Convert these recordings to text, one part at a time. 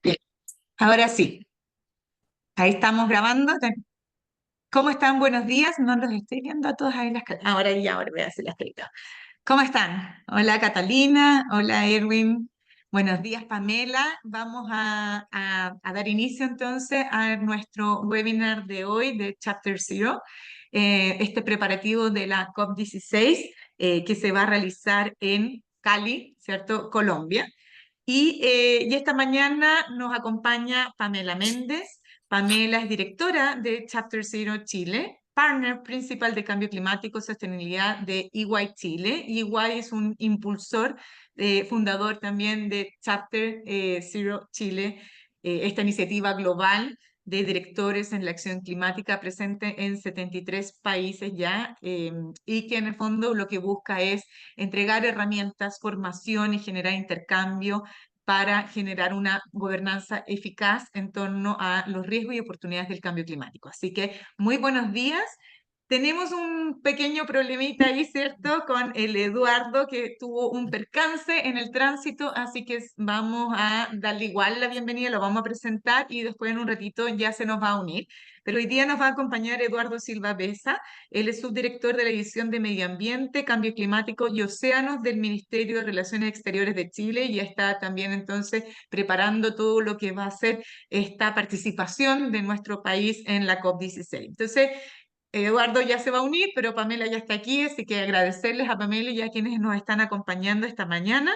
Bien, ahora sí, ahí estamos grabando. ¿Cómo están? Buenos días. No los estoy viendo a todos ahí ahora ya, ahora voy a hacer las caritas. ¿Cómo están? Hola Catalina, hola Erwin. Buenos días Pamela. Vamos a dar inicio entonces a nuestro webinar de hoy de Chapter Zero, este preparativo de la COP16 que se va a realizar en Cali, ¿cierto? Colombia. Y esta mañana nos acompaña Pamela Méndez. Pamela es directora de Chapter Zero Chile, partner principal de cambio climático y sostenibilidad de EY Chile. EY es un impulsor, fundador también de Chapter Zero Chile, esta iniciativa global de directores en la acción climática presente en 73 países ya, y que en el fondo lo que busca es entregar herramientas, formación y generar intercambio para generar una gobernanza eficaz en torno a los riesgos y oportunidades del cambio climático. Así que muy buenos días. Tenemos un pequeño problemita ahí, ¿cierto? Con el Eduardo que tuvo un percance en el tránsito, así que vamos a darle igual la bienvenida, lo vamos a presentar y después en un ratito ya se nos va a unir. Pero hoy día nos va a acompañar Eduardo Silva Besa. Él es subdirector de la División de Medio Ambiente, Cambio Climático y Océanos del Ministerio de Relaciones Exteriores de Chile, y ya está también entonces preparando todo lo que va a ser esta participación de nuestro país en la COP16. Entonces, Eduardo ya se va a unir, pero Pamela ya está aquí, así que agradecerles a Pamela y a quienes nos están acompañando esta mañana.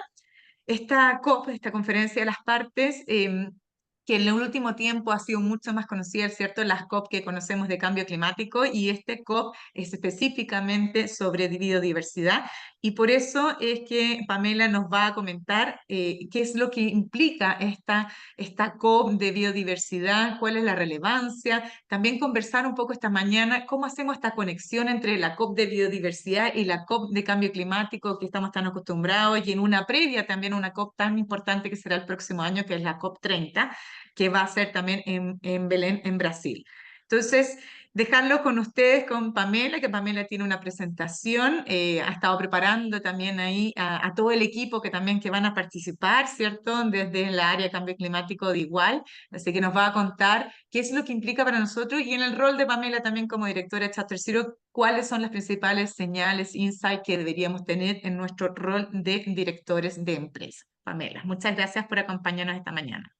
Esta COP, esta conferencia de las partes, que en el último tiempo ha sido mucho más conocida, ¿cierto? Las COP que conocemos de cambio climático, y este COP es específicamente sobre biodiversidad, y por eso es que Pamela nos va a comentar qué es lo que implica esta COP de biodiversidad, cuál es la relevancia, también conversar un poco esta mañana cómo hacemos esta conexión entre la COP de biodiversidad y la COP de cambio climático que estamos tan acostumbrados, y en una previa también una COP tan importante que será el próximo año, que es la COP 30, que va a ser también en Belén, en Brasil. Entonces, dejarlo con ustedes, con Pamela, que Pamela tiene una presentación, ha estado preparando también ahí a todo el equipo que también que van a participar, ¿cierto? Desde el área de cambio climático de igual, así que nos va a contar qué es lo que implica para nosotros, y en el rol de Pamela también como directora de Chapter Zero, cuáles son las principales señales, insights que deberíamos tener en nuestro rol de directores de empresa. Pamela, muchas gracias por acompañarnos esta mañana.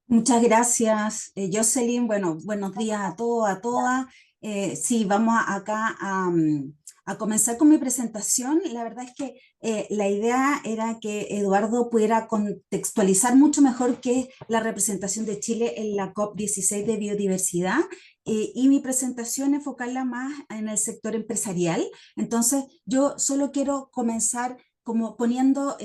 Muchas gracias, Jocelyn. Bueno, buenos días a todos, a todas. Sí, vamos acá a comenzar con mi presentación. La verdad es que la idea era que Eduardo pudiera contextualizar mucho mejor qué es la representación de Chile en la COP16 de biodiversidad, y mi presentación enfocarla más en el sector empresarial. Entonces, yo solo quiero comenzar como poniendo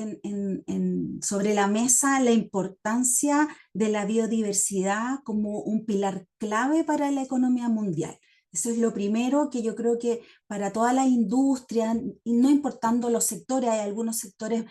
sobre la mesa la importancia de la biodiversidad como un pilar clave para la economía mundial. Eso es lo primero que yo creo que para toda la industria, y no importando los sectores, hay algunos sectores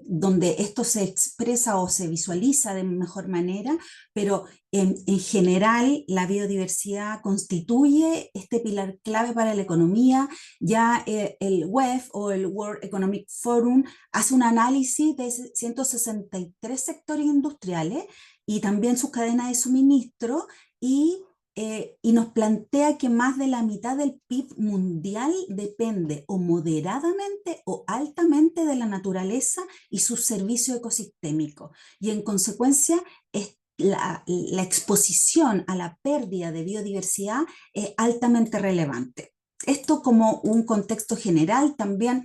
donde esto se expresa o se visualiza de mejor manera, pero en general la biodiversidad constituye este pilar clave para la economía. Ya el WEF o el World Economic Forum hace un análisis de 163 sectores industriales y también sus cadenas de suministro, y nos plantea que más de la mitad del PIB mundial depende o moderadamente o altamente de la naturaleza y sus servicios ecosistémicos. Y en consecuencia, la exposición a la pérdida de biodiversidad es altamente relevante. Esto como un contexto general. También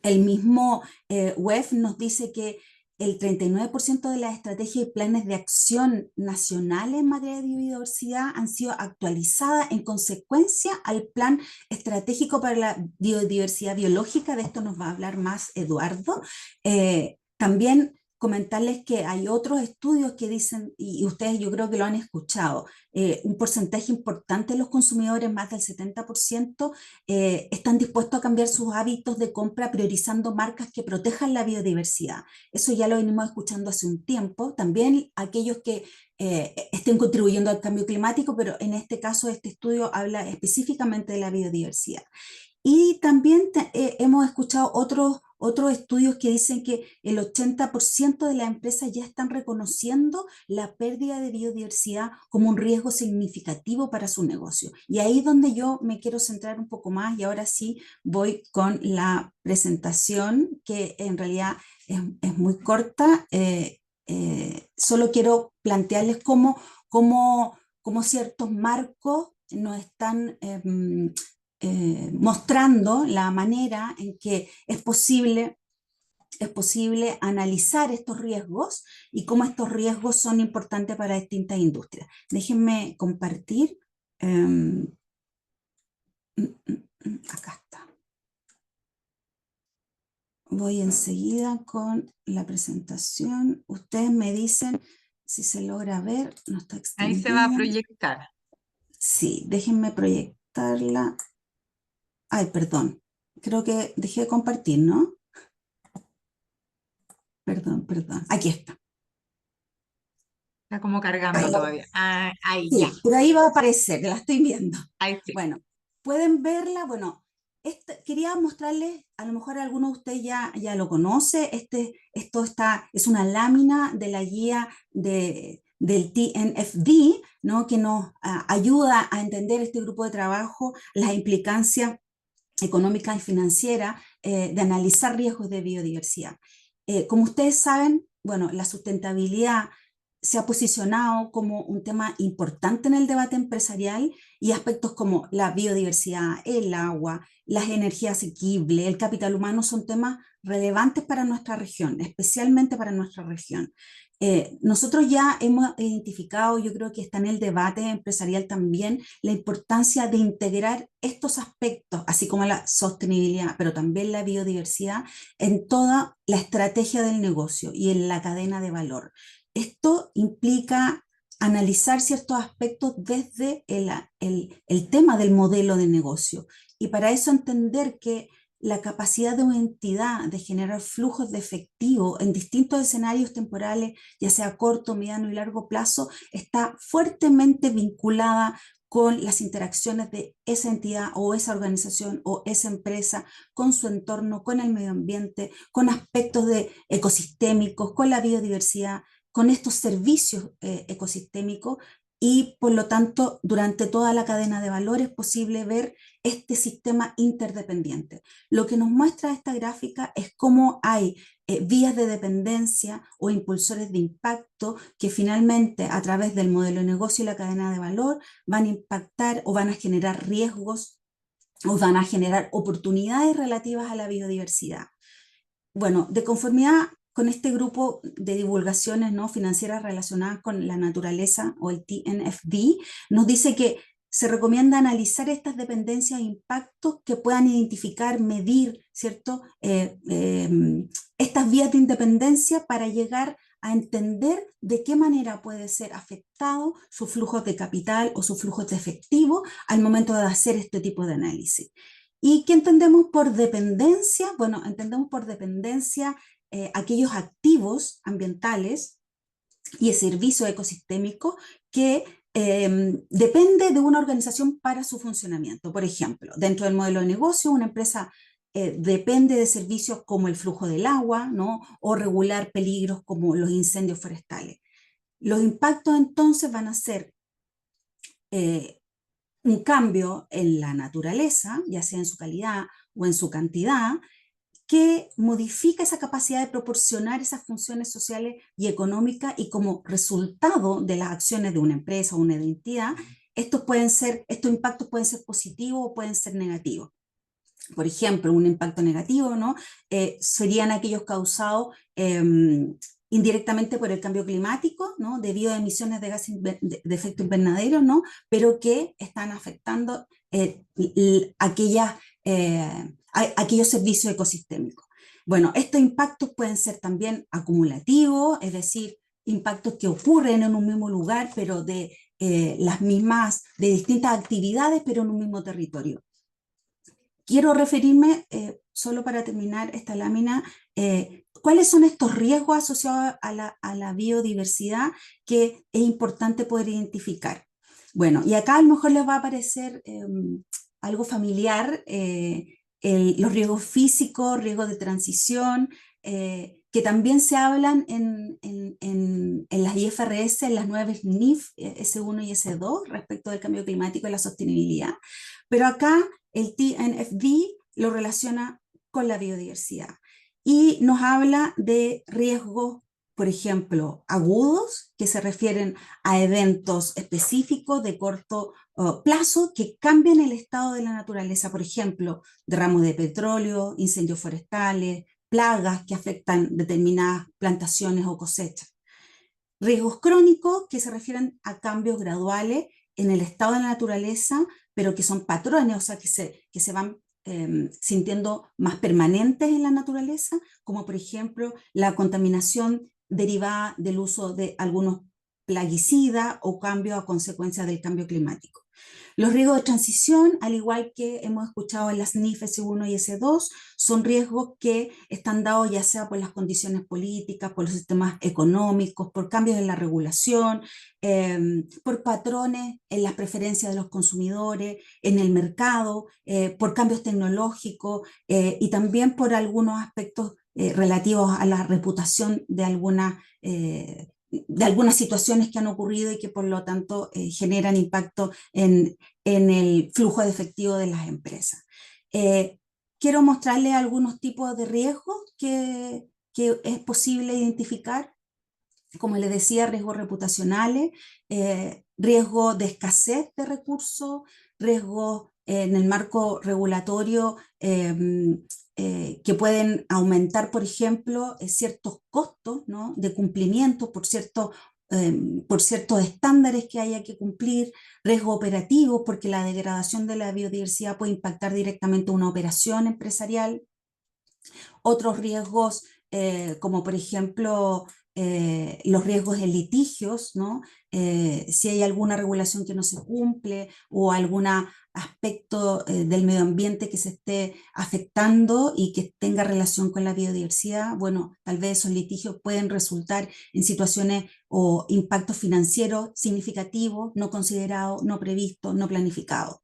el mismo WEF nos dice que el 39% de las estrategias y planes de acción nacionales en materia de biodiversidad han sido actualizadas en consecuencia al Plan Estratégico para la Biodiversidad Biológica. De esto nos va a hablar más Eduardo. También comentarles que hay otros estudios que dicen, y ustedes yo creo que lo han escuchado, un porcentaje importante de los consumidores, más del 70%, están dispuestos a cambiar sus hábitos de compra priorizando marcas que protejan la biodiversidad. Eso ya lo venimos escuchando hace un tiempo. También aquellos que estén contribuyendo al cambio climático, pero en este caso este estudio habla específicamente de la biodiversidad. Y también hemos escuchado otros estudios que dicen que el 80% de las empresas ya están reconociendo la pérdida de biodiversidad como un riesgo significativo para su negocio. Y ahí es donde yo me quiero centrar un poco más y ahora sí voy con la presentación que en realidad es muy corta. Solo quiero plantearles cómo ciertos marcos nos están mostrando la manera en que es posible analizar estos riesgos y cómo estos riesgos son importantes para distintas industrias. Déjenme compartir. Acá está. Voy enseguida con la presentación. Ustedes me dicen si se logra ver. No está Ahí se va a extendida. proyectar. Sí, déjenme proyectarla. Ay, perdón. Creo que dejé de compartir, ¿no? Perdón. Aquí está. Está como Ahí, cargando todavía. Ah, ahí ya, sí, por ahí va a aparecer, la estoy viendo. ahí sí. Bueno, pueden verla. Bueno, quería mostrarles, a lo mejor algunos de ustedes ya lo conoce, es una lámina de la guía del TNFD, ¿no? Que nos ayuda a entender este grupo de trabajo, las implicancias económica y financiera de analizar riesgos de biodiversidad. Como ustedes saben, bueno, la sustentabilidad se ha posicionado como un tema importante en el debate empresarial y aspectos como la biodiversidad, el agua, las energías asequibles, el capital humano son temas relevantes para nuestra región, especialmente para nuestra región. Nosotros ya hemos identificado, yo creo que está en el debate empresarial también, la importancia de integrar estos aspectos, así como la sostenibilidad, pero también la biodiversidad, en toda la estrategia del negocio y en la cadena de valor. Esto implica analizar ciertos aspectos desde el tema del modelo de negocio y para eso entender que la capacidad de una entidad de generar flujos de efectivo en distintos escenarios temporales, ya sea corto, mediano y largo plazo, está fuertemente vinculada con las interacciones de esa entidad o esa organización o esa empresa con su entorno, con el medio ambiente, con aspectos ecosistémicos, con la biodiversidad, con estos servicios ecosistémicos y por lo tanto durante toda la cadena de valor es posible ver este sistema interdependiente. Lo que nos muestra esta gráfica es cómo hay vías de dependencia o impulsores de impacto que finalmente a través del modelo de negocio y la cadena de valor van a impactar o van a generar riesgos o van a generar oportunidades relativas a la biodiversidad. Bueno, de conformidad con este grupo de divulgaciones no financieras relacionadas con la naturaleza o el TNFD, nos dice que se recomienda analizar estas dependencias e impactos que puedan identificar, medir, ¿cierto? Estas vías de independencia para llegar a entender de qué manera puede ser afectado sus flujos de capital o sus flujos de efectivo al momento de hacer este tipo de análisis. ¿Y qué entendemos por dependencia? Bueno, entendemos por dependencia aquellos activos ambientales y el servicio ecosistémico que depende de una organización para su funcionamiento. Por ejemplo, dentro del modelo de negocio, una empresa depende de servicios como el flujo del agua, ¿no? O regular peligros como los incendios forestales. Los impactos entonces van a ser eh, un cambio en la naturaleza, ya sea en su calidad o en su cantidad, que modifica esa capacidad de proporcionar esas funciones sociales y económicas y como resultado de las acciones de una empresa o una entidad, estos impactos pueden ser positivos o pueden ser negativos. Por ejemplo, un impacto negativo, ¿no? Serían aquellos causados indirectamente por el cambio climático, ¿no? Debido a emisiones de gases de efecto invernadero, ¿no? Pero que están afectando aquellos servicios ecosistémicos. Bueno, estos impactos pueden ser también acumulativos, es decir, impactos que ocurren en un mismo lugar, pero de distintas actividades, pero en un mismo territorio. Quiero referirme, solo para terminar esta lámina, cuáles son estos riesgos asociados a la biodiversidad que es importante poder identificar. Bueno, y acá a lo mejor les va a parecer algo familiar, los riesgos físicos, riesgos de transición, que también se hablan en las IFRS, en las nuevas NIF, S1 y S2, respecto del cambio climático y la sostenibilidad. Pero acá el TNFD lo relaciona con la biodiversidad y nos habla de riesgos, por ejemplo, agudos, que se refieren a eventos específicos de corto plazo que cambian el estado de la naturaleza, por ejemplo, derramos de petróleo, incendios forestales, plagas que afectan determinadas plantaciones o cosechas. Riesgos crónicos que se refieren a cambios graduales en el estado de la naturaleza, pero que son patrones, o sea, que se van sintiendo más permanentes en la naturaleza, como por ejemplo la contaminación derivada del uso de algunos plaguicidas o cambios a consecuencia del cambio climático. Los riesgos de transición, al igual que hemos escuchado en las NIF S1 y S2, son riesgos que están dados ya sea por las condiciones políticas, por los sistemas económicos, por cambios en la regulación, por patrones en las preferencias de los consumidores, en el mercado, por cambios tecnológicos y también por algunos aspectos relativos a la reputación de algunas situaciones que han ocurrido y que por lo tanto generan impacto en el flujo de efectivo de las empresas. Quiero mostrarles algunos tipos de riesgos que es posible identificar. Como les decía, riesgos reputacionales, riesgo de escasez de recursos, riesgos en el marco regulatorio que pueden aumentar, por ejemplo, ciertos costos, ¿no?, de cumplimiento por ciertos estándares que haya que cumplir, riesgo operativo, porque la degradación de la biodiversidad puede impactar directamente una operación empresarial. Otros riesgos, como por ejemplo los riesgos de litigios, ¿no? Si hay alguna regulación que no se cumple o algún aspecto del medio ambiente que se esté afectando y que tenga relación con la biodiversidad, bueno, tal vez esos litigios pueden resultar en situaciones o impactos financieros significativos, no considerados, no previstos, no planificados.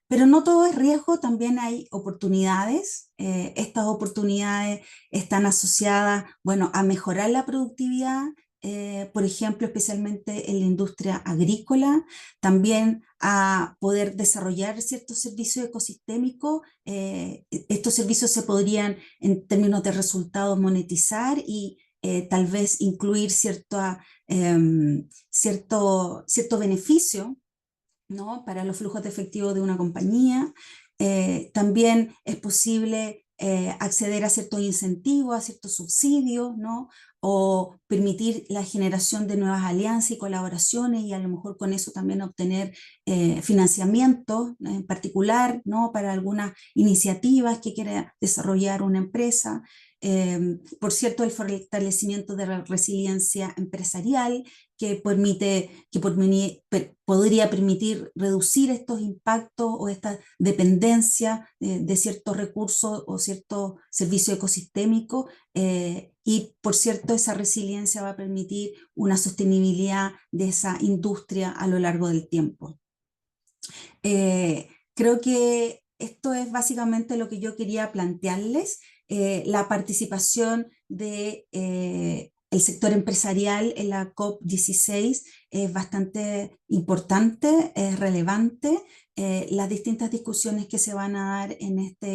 Pero no todo es riesgo, también hay oportunidades. Estas oportunidades están asociadas, bueno, a mejorar la productividad, por ejemplo, especialmente en la industria agrícola, también a poder desarrollar ciertos servicios ecosistémicos. Estos servicios se podrían, en términos de resultados, monetizar y tal vez incluir cierto beneficio, ¿no?, para los flujos de efectivo de una compañía. También es posible acceder a ciertos incentivos, a ciertos subsidios, ¿no?, o permitir la generación de nuevas alianzas y colaboraciones y a lo mejor con eso también obtener financiamiento en particular, ¿no?, para algunas iniciativas que quiera desarrollar una empresa. Por cierto, el fortalecimiento de la resiliencia empresarial podría permitir reducir estos impactos o esta dependencia de ciertos recursos o ciertos servicios ecosistémicos. Y por cierto, esa resiliencia va a permitir una sostenibilidad de esa industria a lo largo del tiempo. Creo que esto es básicamente lo que yo quería plantearles. La participación de el sector empresarial en la COP16 es bastante importante, es relevante. Las distintas discusiones que se van a dar en esta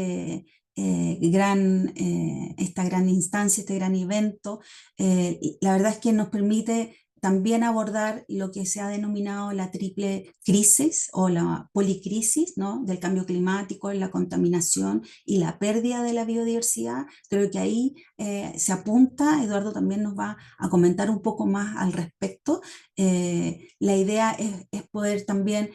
gran instancia, este gran evento, la verdad es que nos permite también abordar lo que se ha denominado la triple crisis o la policrisis, ¿no?, del cambio climático, la contaminación y la pérdida de la biodiversidad. Creo que ahí se apunta, Eduardo también nos va a comentar un poco más al respecto. La idea es poder también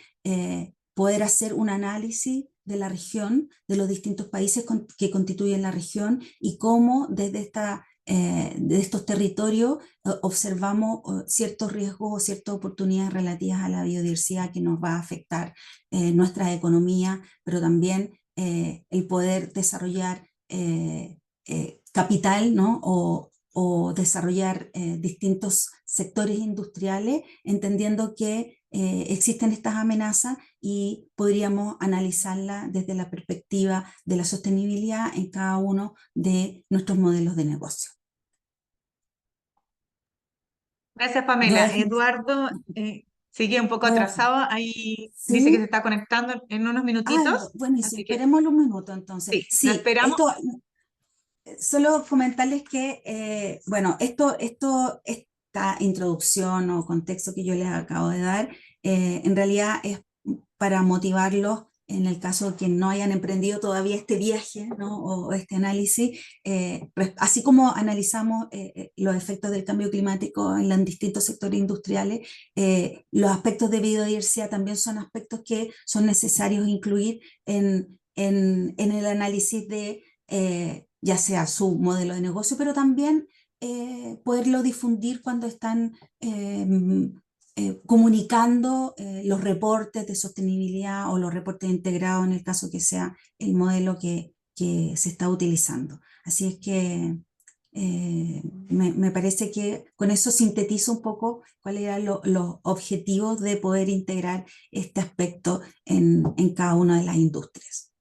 poder hacer un análisis de la región, de los distintos países que constituyen la región y cómo desde de estos territorios observamos ciertos riesgos o ciertas oportunidades relativas a la biodiversidad que nos va a afectar nuestra economía, pero también el poder desarrollar capital, ¿no?, o desarrollar distintos sectores industriales, entendiendo que existen estas amenazas y podríamos analizarlas desde la perspectiva de la sostenibilidad en cada uno de nuestros modelos de negocio. Gracias, Voy a Pamela. dejar, Eduardo sigue un poco voy a- atrasado. Ahí dice que se ¿Sí? está conectando en unos Ay, minutitos. buenísimo, Así que esperemos un minuto entonces. sí, lo Sí, esperamos. esto, solo comentarles que, bueno, esta introducción o contexto que yo les acabo de dar, en realidad es para motivarlos en el caso de que no hayan emprendido todavía este viaje, ¿no? O este análisis, así como analizamos los efectos del cambio climático en los distintos sectores industriales, los aspectos de biodiversidad también son aspectos que son necesarios incluir en el análisis de ya sea su modelo de negocio, pero también poderlo difundir cuando están comunicando los reportes de sostenibilidad o los reportes integrados en el caso que sea el modelo que se está utilizando. Así es que me parece que con eso sintetizo un poco cuáles eran los objetivos de poder integrar este aspecto en cada una de las industrias.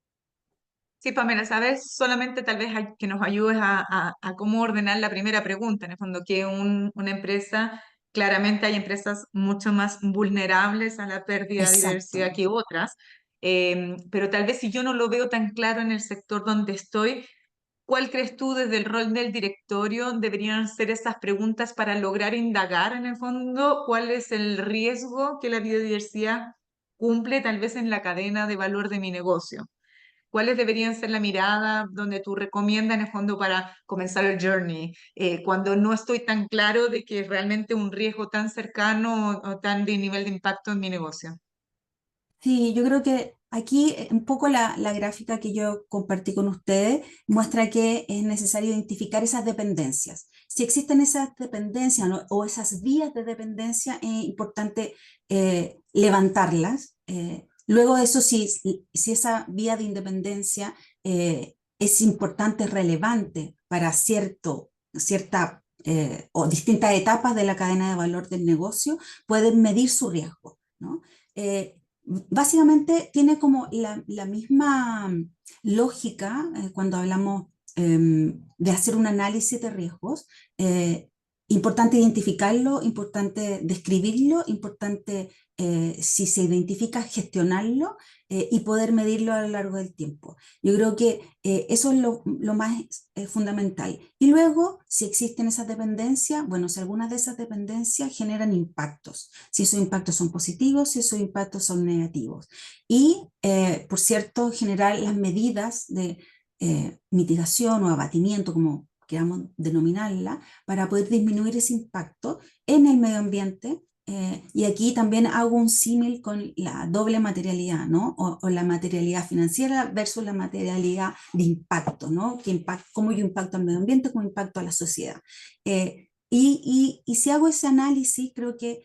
Sí, Pamela, ¿sabes? Solamente tal vez que nos ayudes a cómo ordenar la primera pregunta. En el fondo, que una empresa, claramente hay empresas mucho más vulnerables a la pérdida de Exacto. diversidad que otras, pero tal vez si yo no lo veo tan claro en el sector donde estoy, ¿cuál crees tú desde el rol del directorio deberían ser esas preguntas para lograr indagar en el fondo cuál es el riesgo que la biodiversidad cumple tal vez en la cadena de valor de mi negocio? ¿Cuáles deberían ser la mirada donde tú recomiendas en el fondo para comenzar el journey? Cuando no estoy tan claro de que es realmente un riesgo tan cercano o tan de nivel de impacto en mi negocio. Sí, yo creo que aquí un poco la gráfica que yo compartí con ustedes muestra que es necesario identificar esas dependencias. Si existen esas dependencias, ¿no? O esas vías de dependencia, es importante levantarlas. Luego de eso, si esa vía de independencia es importante, es relevante para cierta o distintas etapas de la cadena de valor del negocio, pueden medir su riesgo, ¿no? Básicamente tiene como la misma lógica cuando hablamos de hacer un análisis de riesgos. Importante identificarlo, importante describirlo, importante si se identifica gestionarlo y poder medirlo a lo largo del tiempo. Yo creo que eso es lo más fundamental. Y luego, si existen esas dependencias, bueno, si algunas de esas dependencias generan impactos, si esos impactos son positivos, si esos impactos son negativos. Y, por cierto, generar las medidas de mitigación o abatimiento, como queramos denominarla, para poder disminuir ese impacto en el medio ambiente. Y aquí también hago un símil con la doble materialidad, ¿no? O la materialidad financiera versus la materialidad de impacto, ¿no? Cómo yo impacto al medio ambiente, cómo impacto a la sociedad. Y si hago ese análisis, creo que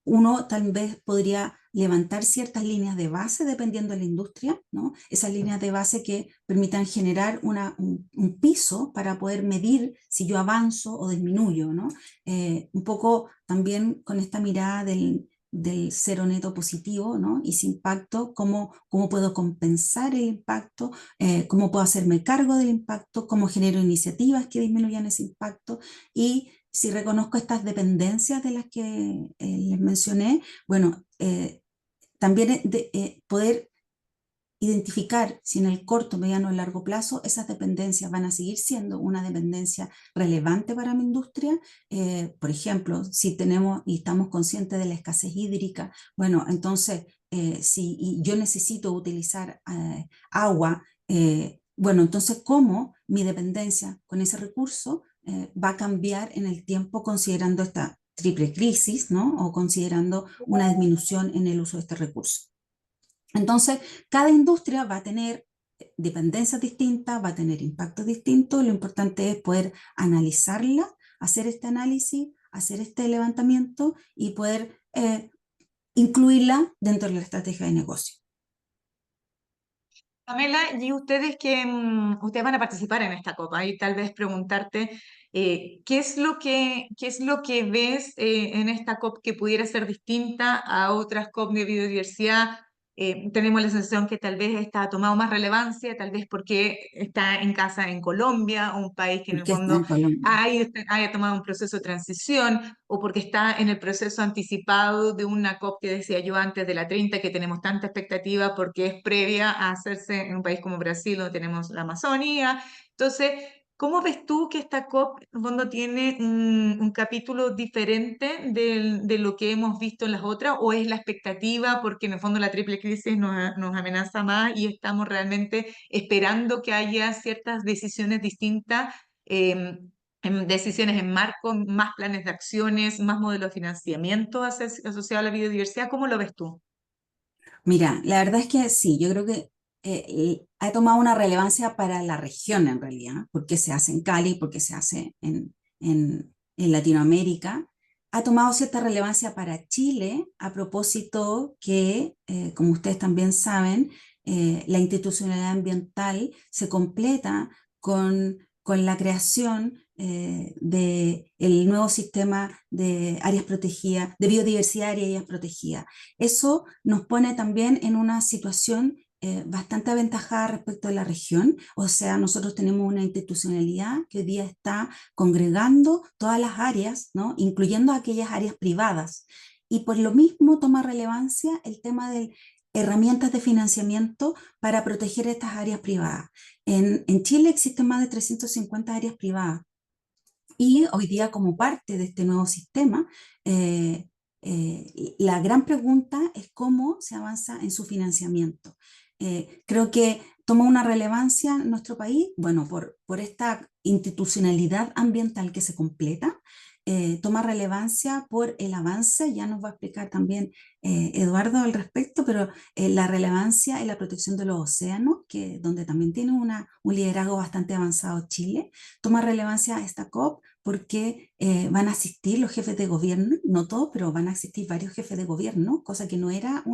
uno tal vez podría levantar ciertas líneas de base dependiendo de la industria, ¿no? Esas líneas de base que permitan generar un piso para poder medir si yo avanzo o disminuyo, ¿no? Un poco también con esta mirada del cero neto positivo, ¿no? Y ese impacto, cómo puedo compensar el impacto, cómo puedo hacerme cargo del impacto, cómo genero iniciativas que disminuyan ese impacto y si reconozco estas dependencias de las que les mencioné, bueno, también poder identificar si en el corto, mediano o largo plazo esas dependencias van a seguir siendo una dependencia relevante para mi industria. Por ejemplo, si tenemos y estamos conscientes de la escasez hídrica, bueno, entonces si yo necesito utilizar agua, bueno, entonces cómo mi dependencia con ese recurso va a cambiar en el tiempo considerando esta triple crisis, ¿no? O considerando una disminución en el uso de este recurso. Entonces, cada industria va a tener dependencias distintas, va a tener impactos distintos. Lo importante es poder analizarla, hacer este análisis, hacer este levantamiento y poder incluirla dentro de la estrategia de negocio. Pamela, y ustedes que ustedes van a participar en esta copa y tal vez preguntarte qué es lo que ves en esta COP que pudiera ser distinta a otras COP de biodiversidad? Tenemos la sensación que tal vez esta ha tomado más relevancia, tal vez porque está en casa en Colombia, un país que en el porque está fondo en Colombia. haya tomado un proceso de transición, o porque está en el proceso anticipado de una COP que decía yo antes de la 30, que tenemos tanta expectativa porque es previa a hacerse en un país como Brasil, donde tenemos la Amazonía. Entonces, ¿cómo ves tú que esta COP en el fondo tiene un capítulo diferente de lo que hemos visto en las otras? ¿O es la expectativa porque en el fondo la triple crisis nos amenaza más y estamos realmente esperando que haya ciertas decisiones distintas, eh, decisiones en marco, más planes de acciones, más modelos de financiamiento asociados a la biodiversidad? ¿Cómo lo ves tú? Mira, la verdad es que sí, yo creo que ha tomado una relevancia para la región en realidad, porque se hace en Cali, porque se hace en Latinoamérica. Ha tomado cierta relevancia para Chile a propósito que, como ustedes también saben, la institucionalidad ambiental se completa con la creación del nuevo sistema de áreas protegidas, de biodiversidad y áreas protegidas. Eso nos pone también en una situación bastante aventajada respecto de la región. O sea, nosotros tenemos una institucionalidad que hoy día está congregando todas las áreas, ¿no? Incluyendo aquellas áreas privadas. Y por lo mismo toma relevancia el tema de herramientas de financiamiento para proteger estas áreas privadas. En Chile existen más de 350 áreas privadas y hoy día, como parte de este nuevo sistema, la gran pregunta es cómo se avanza en su financiamiento. Creo que toma una relevancia en nuestro país, bueno, por esta institucionalidad ambiental que se completa, toma relevancia por el avance, ya nos va a explicar también Eduardo al respecto, pero la relevancia en la protección de los océanos, que, donde también tiene un liderazgo bastante avanzado Chile, toma relevancia esta COP porque van a asistir los jefes de gobierno, no todos, pero van a asistir varios jefes de gobierno, cosa que no era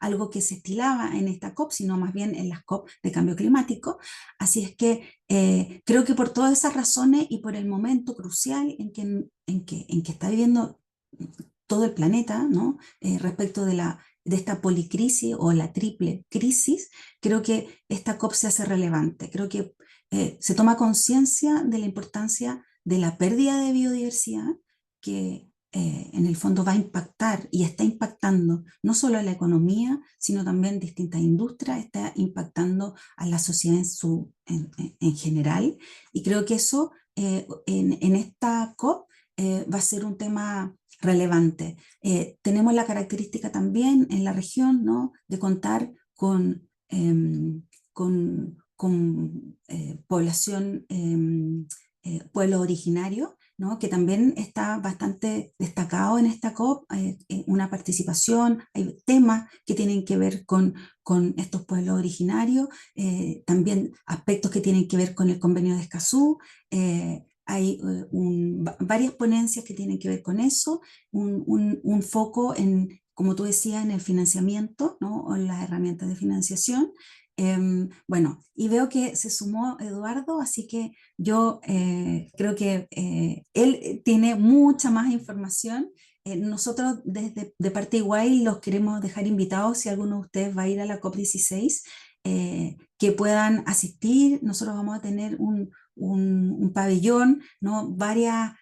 algo que se estilaba en esta COP, sino más bien en las COP de cambio climático. Así es que creo que por todas esas razones y por el momento crucial en que está viviendo todo el planeta, ¿no? Respecto de esta policrisis o la triple crisis, creo que esta COP se hace relevante. Creo que se toma conciencia de la importancia de la pérdida de biodiversidad que en el fondo va a impactar y está impactando no solo a la economía, sino también distintas industrias, está impactando a la sociedad en general. Y creo que eso en esta COP va a ser un tema relevante. Tenemos la característica también en la región, ¿no? De contar con población, pueblo originario, ¿no? Que también está bastante destacado en esta COP, una participación, hay temas que tienen que ver con estos pueblos originarios, también aspectos que tienen que ver con el convenio de Escazú, hay varias ponencias que tienen que ver con eso, un foco en, como tú decías, en el financiamiento, ¿no? O en las herramientas de financiación. Bueno, y veo que se sumó Eduardo, así que yo creo que él tiene mucha más información. Nosotros desde de parte de Iguay los queremos dejar invitados si alguno de ustedes va a ir a la COP16, que puedan asistir. Nosotros vamos a tener un pabellón, ¿no? Varias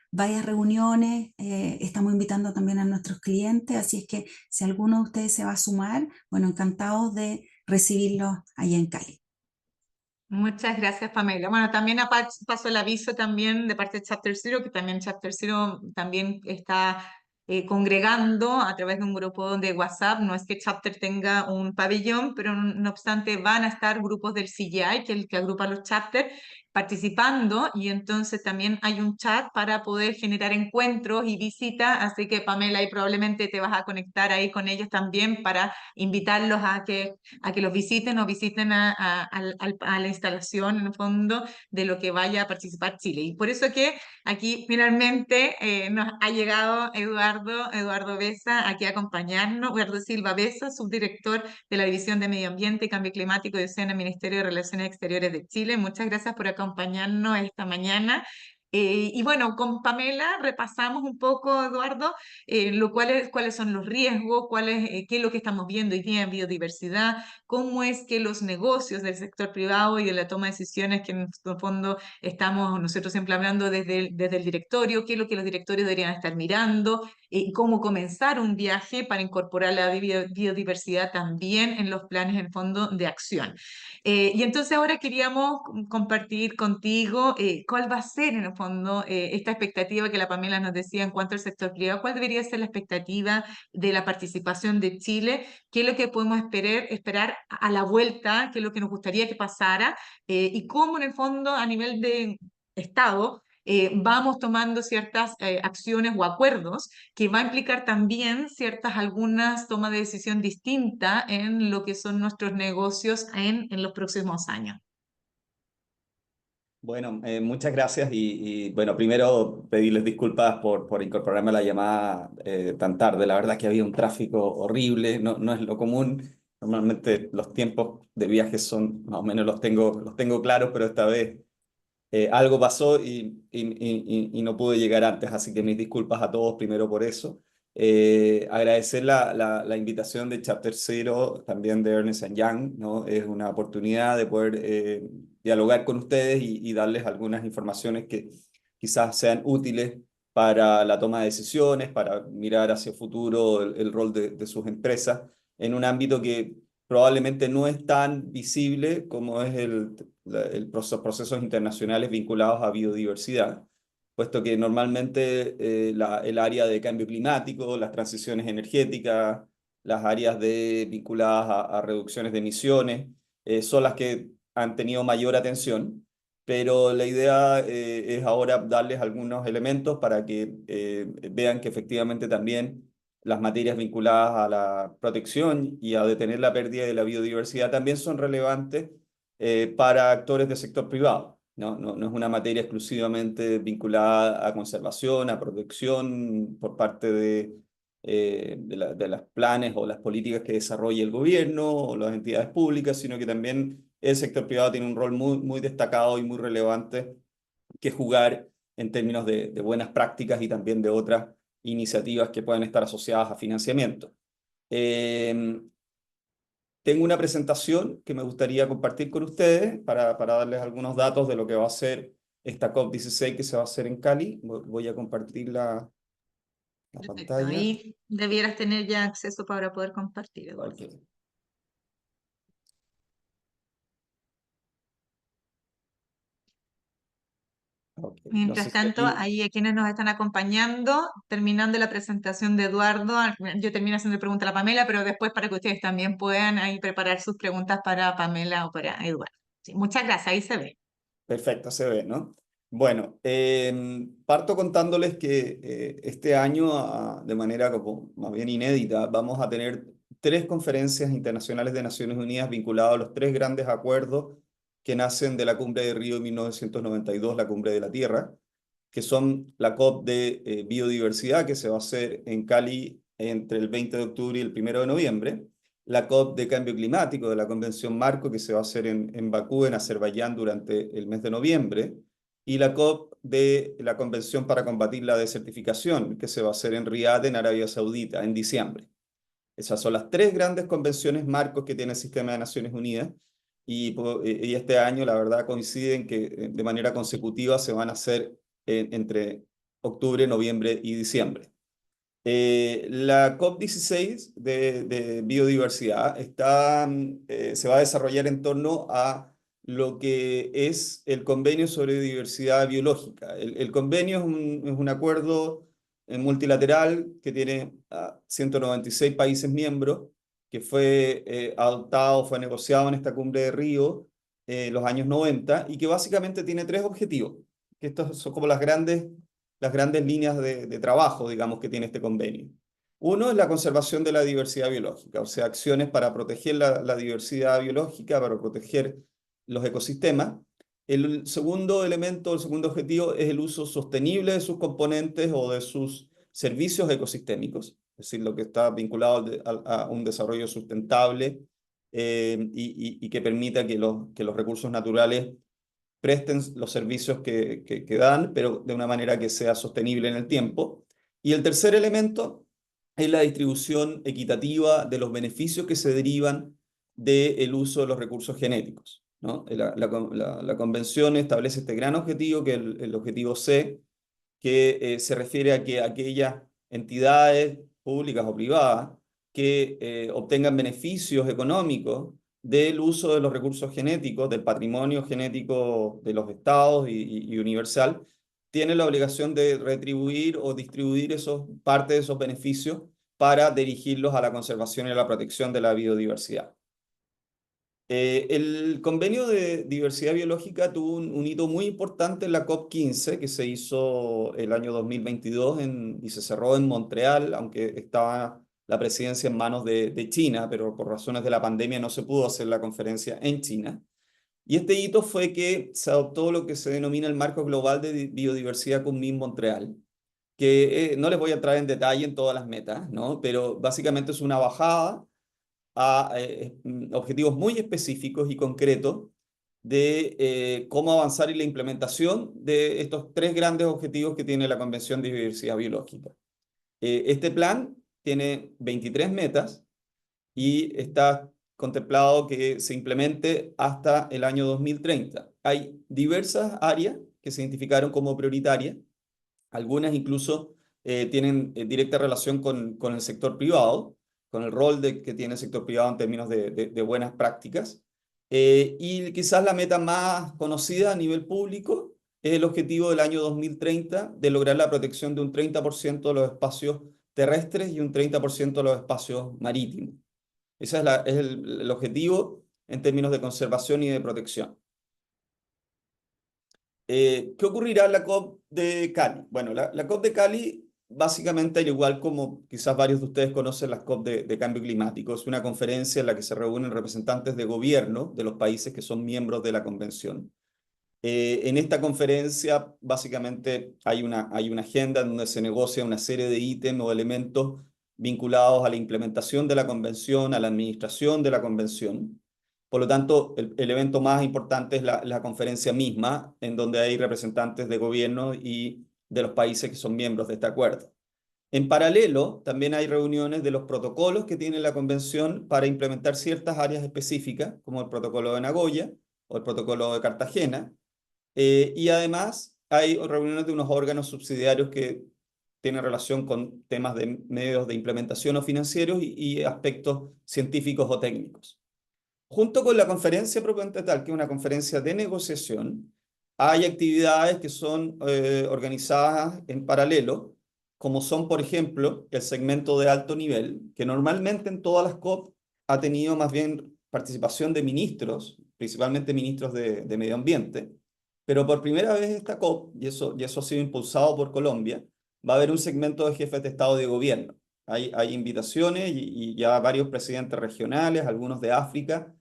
reuniones, estamos invitando también a nuestros clientes, así es que si alguno de ustedes se va a sumar, bueno, encantados de recibirlos allá en Cali. Muchas gracias, Pamela. Bueno, también paso el aviso también de parte de Chapter Zero, que también Chapter Zero también está congregando a través de un grupo de WhatsApp. No es que Chapter tenga un pabellón, pero no obstante van a estar grupos del CGI, que es el que agrupa los chapters, participando, y entonces también hay un chat para poder generar encuentros y visitas, así que Pamela, ahí probablemente te vas a conectar ahí con ellos también para invitarlos a que los visiten o visiten a la instalación, en el fondo, de lo que vaya a participar Chile. Y por eso que aquí finalmente nos ha llegado Eduardo Besa, aquí a acompañarnos, Eduardo Silva Besa, subdirector de la División de Medio Ambiente, Cambio Climático y Océano, Ministerio de Relaciones Exteriores de Chile. Muchas gracias por acompañarnos esta mañana. Y bueno, con Pamela repasamos un poco, Eduardo, cuáles son los riesgos, qué es lo que estamos viendo hoy día en biodiversidad, cómo es que los negocios del sector privado y de la toma de decisiones que en el fondo estamos nosotros siempre hablando desde el directorio, qué es lo que los directorios deberían estar mirando, cómo comenzar un viaje para incorporar la biodiversidad también en los planes en fondo de acción. Y entonces ahora queríamos compartir contigo cuál va a ser en el fondo esta expectativa que la Pamela nos decía en cuanto al sector privado, cuál debería ser la expectativa de la participación de Chile, qué es lo que podemos esperar a la vuelta, qué es lo que nos gustaría que pasara y cómo en el fondo a nivel de Estado vamos tomando ciertas acciones o acuerdos que va a implicar también algunas tomas de decisión distintas en lo que son nuestros negocios en los próximos años. Bueno, muchas gracias bueno, primero pedirles disculpas por incorporarme a la llamada tan tarde. La verdad que había un tráfico horrible, no es lo común. Normalmente los tiempos de viaje son, más o menos los tengo claros, pero esta vez algo pasó y no pude llegar antes, así que mis disculpas a todos primero por eso. Agradecer la invitación de Chapter Zero, también de Ernst Young, ¿no? Es una oportunidad de poder dialogar con ustedes y darles algunas informaciones que quizás sean útiles para la toma de decisiones, para mirar hacia el futuro el rol de sus empresas en un ámbito que probablemente no es tan visible como es procesos internacionales vinculados a biodiversidad, puesto que normalmente el área de cambio climático, las transiciones energéticas, las áreas vinculadas a reducciones de emisiones, son las que han tenido mayor atención, pero la idea es ahora darles algunos elementos para que vean que efectivamente también las materias vinculadas a la protección y a detener la pérdida de la biodiversidad también son relevantes para actores del sector privado. No es una materia exclusivamente vinculada a conservación, a protección por parte de los planes o las políticas que desarrolla el gobierno o las entidades públicas, sino que también el sector privado tiene un rol muy destacado y muy relevante que jugar en términos de buenas prácticas y también de otras iniciativas que pueden estar asociadas a financiamiento. Tengo una presentación que me gustaría compartir con ustedes para darles algunos datos de lo que va a ser esta COP16 que se va a hacer en Cali. Voy a compartir la Perfecto, pantalla. ahí debieras tener ya acceso para poder compartir, Eduardo. Ok, ok. No sé Mientras si tanto, aquí... ahí a quienes nos están acompañando, terminando la presentación de Eduardo, yo termino haciendo pregunta a la Pamela, pero después para que ustedes también puedan ahí preparar sus preguntas para Pamela o para Eduardo. Sí, muchas gracias, ahí se ve. Perfecto, se ve, ¿no? Bueno, parto contándoles que este año, de manera como más bien inédita, vamos a tener 3 conferencias internacionales de Naciones Unidas vinculadas a los 3 grandes acuerdos que nacen de la Cumbre de Río de 1992, la Cumbre de la Tierra, que son la COP de biodiversidad, que se va a hacer en Cali entre el 20 de octubre y el 1 de noviembre, la COP de cambio climático de la Convención Marco, que se va a hacer en Bakú, en Azerbaiyán, durante el mes de noviembre, y la COP de la Convención para combatir la desertificación, que se va a hacer en Riad, en Arabia Saudita, en diciembre. Esas son las 3 grandes convenciones marcos que tiene el sistema de Naciones Unidas, y este año, la verdad, coinciden que de manera consecutiva se van a hacer entre octubre, noviembre y diciembre. La COP16 de biodiversidad se va a desarrollar en torno a lo que es el Convenio sobre Diversidad Biológica. El convenio es un acuerdo multilateral que tiene a 196 países miembros, que fue adoptado, fue negociado en esta cumbre de Río en los años 90 y que básicamente tiene 3 objetivos, que estos son como las grandes líneas de trabajo, digamos, que tiene este convenio. Uno es la conservación de la diversidad biológica, o sea, acciones para proteger la diversidad biológica, para proteger los ecosistemas. El segundo elemento, el segundo objetivo es el uso sostenible de sus componentes o de sus servicios ecosistémicos, es decir, lo que está vinculado a un desarrollo sustentable y que permita que los recursos naturales presten los servicios que dan, pero de una manera que sea sostenible en el tiempo. Y el tercer elemento es la distribución equitativa de los beneficios que se derivan del uso de los recursos genéticos, ¿no? La convención establece este gran objetivo, que es el objetivo C, que se refiere a que aquellas entidades públicas o privadas que obtengan beneficios económicos del uso de los recursos genéticos, del patrimonio genético de los estados y universal, tienen la obligación de retribuir o distribuir parte de esos beneficios para dirigirlos a la conservación y a la protección de la biodiversidad. El convenio de diversidad biológica tuvo un hito muy importante en la COP15, que se hizo el año 2022 y se cerró en Montreal, aunque estaba la presidencia en manos de China, pero por razones de la pandemia no se pudo hacer la conferencia en China. Y este hito fue que se adoptó lo que se denomina el Marco Global de Biodiversidad Kunming-Montreal, que no les voy a entrar en detalle en todas las metas, ¿no? Pero básicamente es una bajada a objetivos muy específicos y concretos de cómo avanzar en la implementación de estos tres grandes objetivos que tiene la Convención de Diversidad Biológica. Este plan tiene 23 metas y está contemplado que se implemente hasta el año 2030. Hay diversas áreas que se identificaron como prioritarias, algunas incluso tienen directa relación con el sector privado, con el rol que tiene el sector privado en términos de buenas prácticas. Y quizás la meta más conocida a nivel público es el objetivo del año 2030 de lograr la protección de un 30% de los espacios terrestres y un 30% de los espacios marítimos. Ese es el objetivo en términos de conservación y de protección. ¿Qué ocurrirá en la COP de Cali? Bueno, la COP de Cali, básicamente, al igual como quizás varios de ustedes conocen las COP de cambio climático, es una conferencia en la que se reúnen representantes de gobierno de los países que son miembros de la convención. En esta conferencia, básicamente, hay una agenda donde se negocia una serie de ítems o elementos vinculados a la implementación de la convención, a la administración de la convención. Por lo tanto, el evento más importante es la conferencia misma, en donde hay representantes de gobierno y de los países que son miembros de este acuerdo. En paralelo, también hay reuniones de los protocolos que tiene la convención para implementar ciertas áreas específicas, como el protocolo de Nagoya o el protocolo de Cartagena, y además hay reuniones de unos órganos subsidiarios que tienen relación con temas de medios de implementación o financieros y aspectos científicos o técnicos. Junto con la conferencia propiamente tal, que es una conferencia de negociación, hay actividades que son organizadas en paralelo, como son, por ejemplo, el segmento de alto nivel, que normalmente en todas las COP ha tenido más bien participación de ministros, principalmente ministros de medio ambiente, pero por primera vez esta COP, y eso ha sido impulsado por Colombia, va a haber un segmento de jefes de Estado y de Gobierno. Hay invitaciones y ya varios presidentes regionales, algunos de África,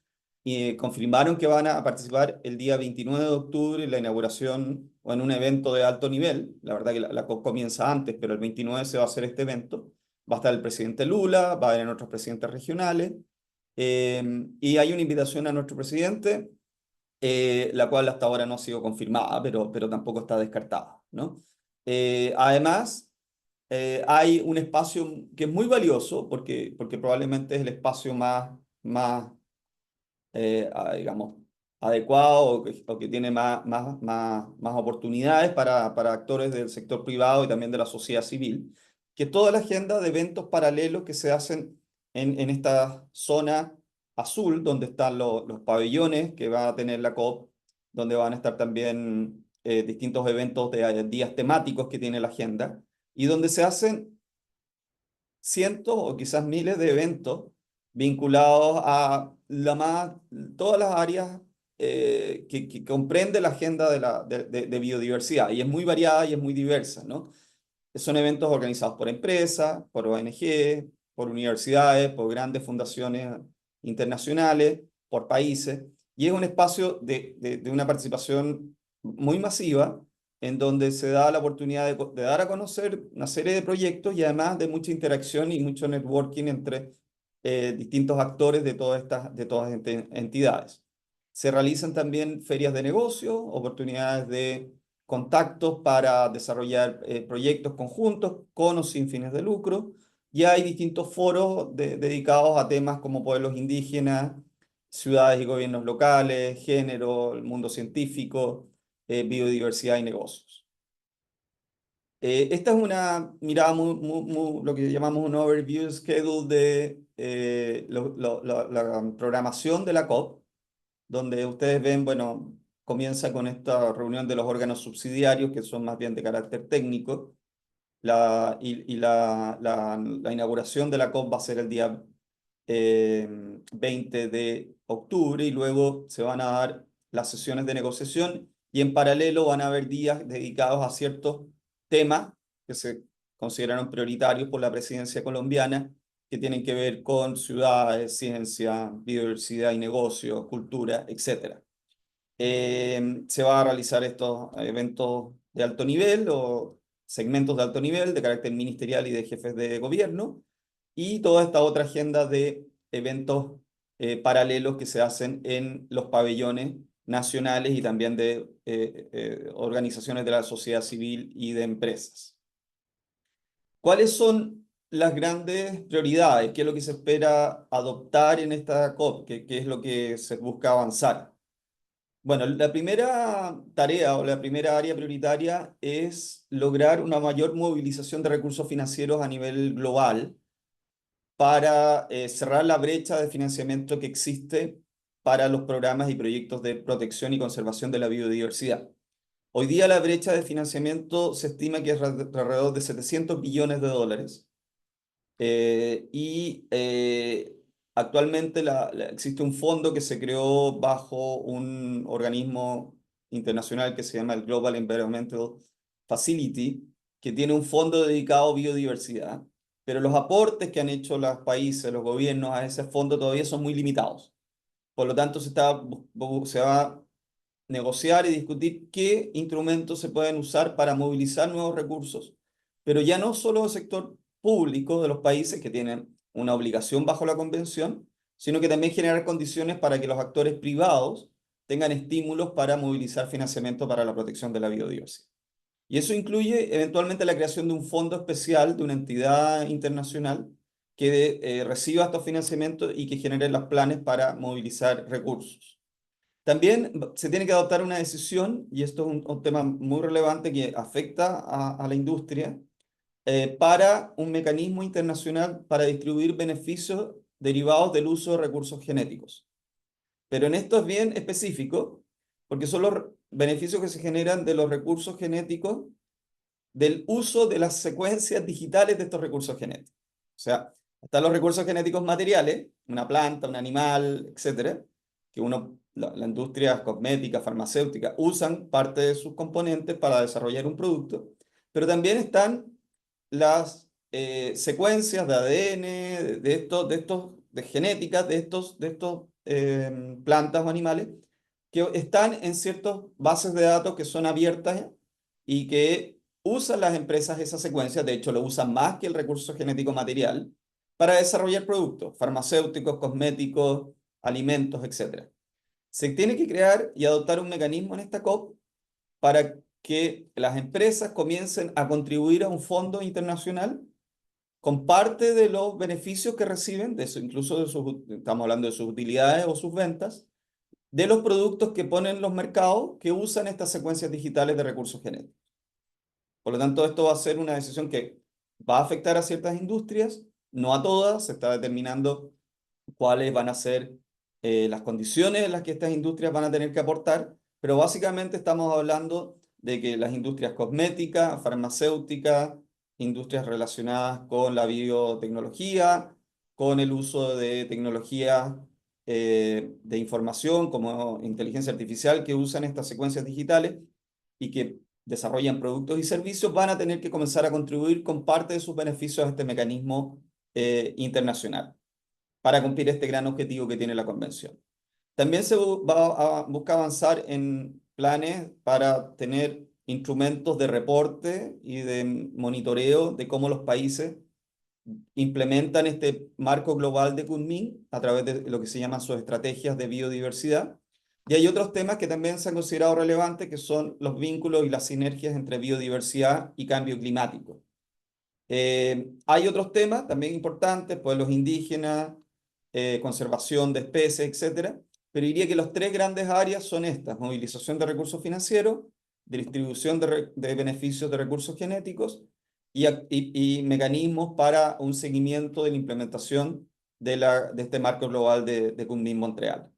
y confirmaron que van a participar el día 29 de octubre en la inauguración o en un evento de alto nivel. La verdad que la COP comienza antes, pero el 29 se va a hacer este evento. Va a estar el presidente Lula, va a haber otros presidentes regionales, y hay una invitación a nuestro presidente, la cual hasta ahora no ha sido confirmada, pero tampoco está descartada, ¿no? Además, hay un espacio que es muy valioso porque probablemente es el espacio más digamos, adecuado o que tiene más oportunidades para actores del sector privado y también de la sociedad civil, que es toda la agenda de eventos paralelos que se hacen en esta zona azul, donde están los pabellones que va a tener la COP, donde van a estar también distintos eventos de días temáticos que tiene la agenda, y donde se hacen cientos o quizás miles de eventos vinculados a todas las áreas que comprende la agenda de biodiversidad, y es muy variada y es muy diversa, ¿no? Son eventos organizados por empresas, por ONG, por universidades, por grandes fundaciones internacionales, por países, y es un espacio de una participación muy masiva en donde se da la oportunidad de dar a conocer una serie de proyectos y además de mucha interacción y mucho networking entre distintos actores de todas estas entidades. Se realizan también ferias de negocio, oportunidades de contactos para desarrollar proyectos conjuntos con o sin fines de lucro. Y hay distintos foros dedicados a temas como pueblos indígenas, ciudades y gobiernos locales, género, el mundo científico, biodiversidad y negocios. Esta es una mirada lo que llamamos un overview schedule de la programación de la COP, donde ustedes ven, bueno, comienza con esta reunión de los órganos subsidiarios, que son más bien de carácter técnico. La inauguración de la COP va a ser el día 20 de octubre y luego se van a dar las sesiones de negociación y en paralelo van a haber días dedicados a ciertos temas que se consideraron prioritarios por la presidencia colombiana, que tienen que ver con ciudades, ciencia, biodiversidad y negocios, cultura, etc. Se va a realizar estos eventos de alto nivel o segmentos de alto nivel de carácter ministerial y de jefes de gobierno y toda esta otra agenda de eventos paralelos que se hacen en los pabellones nacionales y también de organizaciones de la sociedad civil y de empresas. ¿Cuáles son las grandes prioridades? ¿Qué es lo que se espera adoptar en esta COP? ¿Qué es lo que se busca avanzar? Bueno, la primera tarea o la primera área prioritaria es lograr una mayor movilización de recursos financieros a nivel global para cerrar la brecha de financiamiento que existe para los programas y proyectos de protección y conservación de la biodiversidad. Hoy día la brecha de financiamiento se estima que es alrededor de 700 billones de dólares. Actualmente existe un fondo que se creó bajo un organismo internacional que se llama el Global Environmental Facility, que tiene un fondo dedicado a biodiversidad, pero los aportes que han hecho los países, los gobiernos a ese fondo todavía son muy limitados. Por lo tanto, se va a negociar y discutir qué instrumentos se pueden usar para movilizar nuevos recursos, pero ya no solo el sector público de los países que tienen una obligación bajo la convención, sino que también generar condiciones para que los actores privados tengan estímulos para movilizar financiamiento para la protección de la biodiversidad. Y eso incluye eventualmente la creación de un fondo especial de una entidad internacional que reciba estos financiamientos y que genere los planes para movilizar recursos. También se tiene que adoptar una decisión, y esto es un tema muy relevante que afecta a la industria, para un mecanismo internacional para distribuir beneficios derivados del uso de recursos genéticos. Pero en esto es bien específico, porque son los beneficios que se generan de los recursos genéticos del uso de las secuencias digitales de estos recursos genéticos. O sea, están los recursos genéticos materiales, una planta, un animal, etcétera, que la industria cosmética, farmacéutica, usan parte de sus componentes para desarrollar un producto, pero también están las secuencias de ADN, de genéticas de estos plantas o animales, que están en ciertas bases de datos que son abiertas y que usan las empresas esas secuencias, de hecho lo usan más que el recurso genético material, para desarrollar productos farmacéuticos, cosméticos, alimentos, etc. Se tiene que crear y adoptar un mecanismo en esta COP para que las empresas comiencen a contribuir a un fondo internacional con parte de los beneficios que reciben, incluso estamos hablando de sus utilidades o sus ventas, de los productos que ponen los mercados que usan estas secuencias digitales de recursos genéticos. Por lo tanto, esto va a ser una decisión que va a afectar a ciertas industrias, no a todas. Se está determinando cuáles van a ser las condiciones en las que estas industrias van a tener que aportar, pero básicamente estamos hablando de que las industrias cosméticas, farmacéuticas, industrias relacionadas con la biotecnología, con el uso de tecnologías de información como inteligencia artificial que usan estas secuencias digitales y que desarrollan productos y servicios, van a tener que comenzar a contribuir con parte de sus beneficios a este mecanismo internacional para cumplir este gran objetivo que tiene la convención. También se busca avanzar en planes para tener instrumentos de reporte y de monitoreo de cómo los países implementan este marco global de Kunming a través de lo que se llaman sus estrategias de biodiversidad, Y hay otros temas que también se han considerado relevantes, que son los vínculos y las sinergias entre biodiversidad y cambio climático. Hay otros temas también importantes, pueblos indígenas, conservación de especies, etcétera, pero diría que las tres grandes áreas son estas: movilización de recursos financieros, distribución de beneficios de recursos genéticos y mecanismos para un seguimiento de la implementación de este marco global de Kunming-Montreal.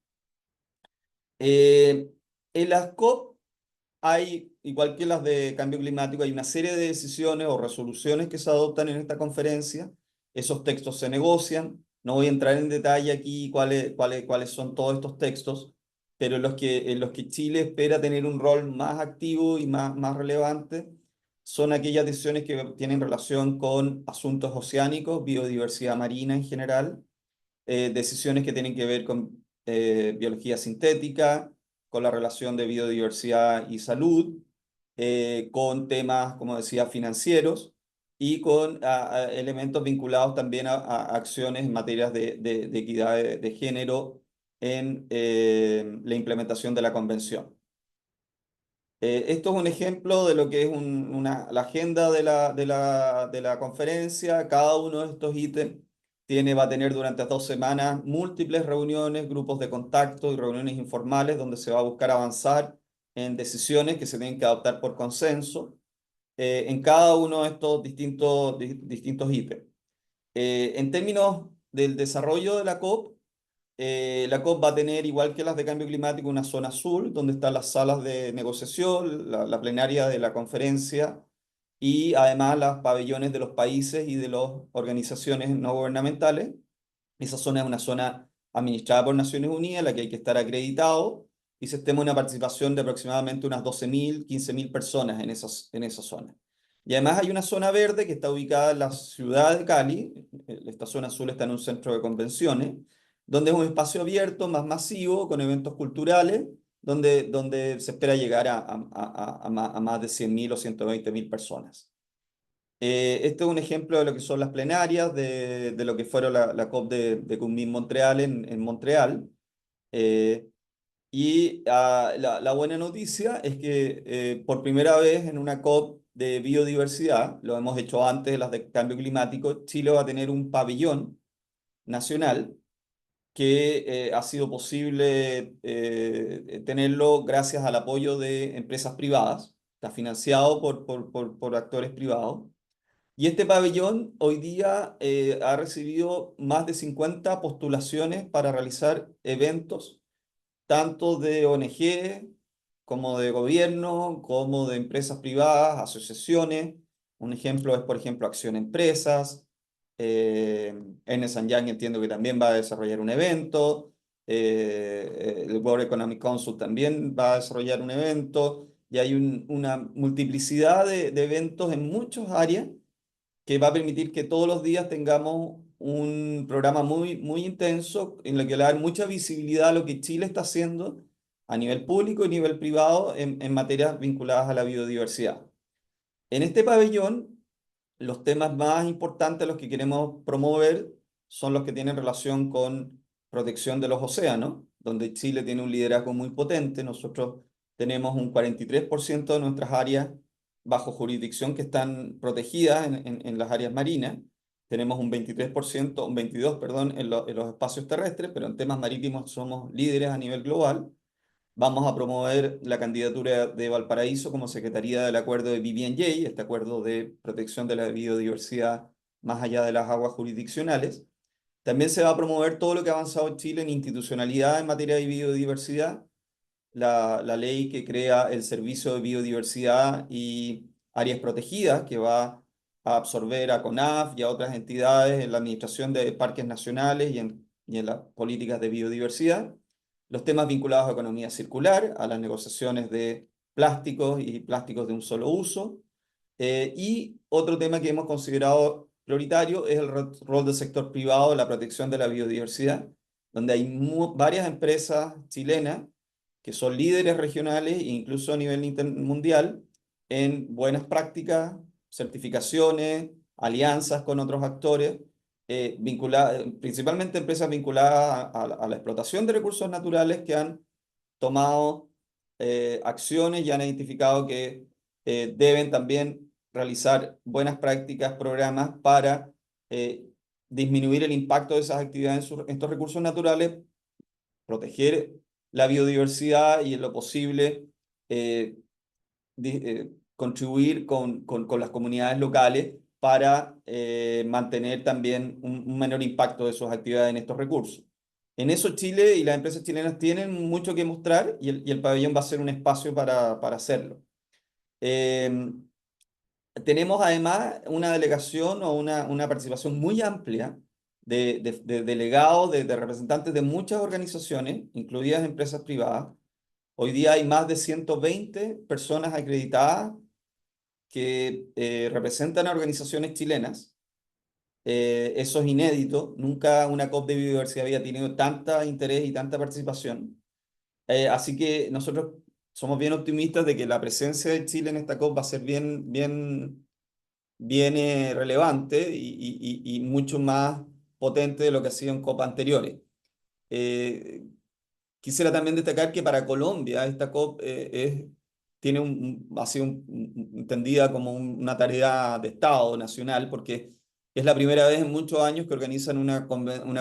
En las COP hay, igual que las de cambio climático, hay una serie de decisiones o resoluciones que se adoptan en esta conferencia. Esos textos se negocian. No voy a entrar en detalle aquí cuáles son todos estos textos, pero en los que Chile espera tener un rol más activo y más relevante son aquellas decisiones que tienen relación con asuntos oceánicos, biodiversidad marina en general, decisiones que tienen que ver con biología sintética, con la relación de biodiversidad y salud, con temas, como decía, financieros y con elementos vinculados también a acciones en materias de equidad de género en la implementación de la convención. Esto es un ejemplo de lo que es la agenda de la conferencia. Cada uno de estos ítems va a tener durante 2 semanas múltiples reuniones, grupos de contacto y reuniones informales donde se va a buscar avanzar en decisiones que se tienen que adoptar por consenso en cada uno de estos distintos ítems. En términos del desarrollo de la COP va a tener, igual que las de cambio climático, una zona azul, donde están las salas de negociación, la plenaria de la conferencia y además los pabellones de los países y de las organizaciones no gubernamentales. Esa zona es una zona administrada por Naciones Unidas, en la que hay que estar acreditado, y se estima una participación de aproximadamente unas 12.000, 15.000 personas en esa zona. Y además hay una zona verde que está ubicada en la ciudad de Cali. Esta zona azul está en un centro de convenciones, donde es un espacio abierto, más masivo, con eventos culturales, donde se espera llegar a más de 100.000 o 120.000 personas. Este es un ejemplo de lo que son las plenarias, de lo que fueron la COP de Kunming-Montreal en Montreal. La buena noticia es que por primera vez en una COP de biodiversidad, lo hemos hecho antes de las de cambio climático, Chile va a tener un pabellón nacional que ha sido posible tenerlo gracias al apoyo de empresas privadas. Está financiado por actores privados. Y este pabellón hoy día ha recibido más de 50 postulaciones para realizar eventos, tanto de ONG como de gobierno, como de empresas privadas, asociaciones. Un ejemplo es, por ejemplo, Acción Empresas. Ernst Young entiendo que también va a desarrollar un evento. El World Economic Council también va a desarrollar un evento. Y hay una multiplicidad de eventos en muchas áreas que va a permitir que todos los días tengamos un programa muy, muy intenso en el que le va a dar mucha visibilidad a lo que Chile está haciendo a nivel público y nivel privado en materias vinculadas a la biodiversidad. En este pabellón, los temas más importantes, los que queremos promover, son los que tienen relación con protección de los océanos, donde Chile tiene un liderazgo muy potente. Nosotros tenemos un 43% de nuestras áreas bajo jurisdicción que están protegidas en las áreas marinas. Tenemos un 23%, un 22%, perdón, en los espacios terrestres, pero en temas marítimos somos líderes a nivel global. Vamos a promover la candidatura de Valparaíso como Secretaría del Acuerdo de BBNJ, este acuerdo de protección de la biodiversidad más allá de las aguas jurisdiccionales. También se va a promover todo lo que ha avanzado Chile en institucionalidad en materia de biodiversidad, la ley que crea el Servicio de Biodiversidad y Áreas Protegidas, que va a absorber a CONAF y a otras entidades en la administración de parques nacionales y en las políticas de biodiversidad. Los temas vinculados a economía circular, a las negociaciones de plásticos y plásticos de un solo uso. Y otro tema que hemos considerado prioritario es el rol del sector privado en la protección de la biodiversidad, donde hay varias empresas chilenas que son líderes regionales e incluso a nivel mundial en buenas prácticas, certificaciones, alianzas con otros actores, principalmente empresas vinculadas a la explotación de recursos naturales que han tomado acciones y han identificado que deben también realizar buenas prácticas, programas para disminuir el impacto de esas actividades en estos recursos naturales, proteger la biodiversidad y en lo posible eh, contribuir con las comunidades locales para mantener también un menor impacto de sus actividades en estos recursos. En eso Chile y las empresas chilenas tienen mucho que mostrar y el pabellón va a ser un espacio para hacerlo. Tenemos además una delegación o una participación muy amplia de delegados, de representantes de muchas organizaciones, incluidas empresas privadas. Hoy día hay más de 120 personas acreditadas que representan a organizaciones chilenas. Eso es inédito. Nunca una COP de biodiversidad había tenido tanta interés y tanta participación. Así que nosotros somos bien optimistas de que la presencia de Chile en esta COP va a ser bien relevante y mucho más potente de lo que ha sido en COP anteriores. Eh, Quisiera también destacar que para Colombia esta COP tiene ha sido entendida como una tarea de Estado nacional, porque es la primera vez en muchos años que organizan una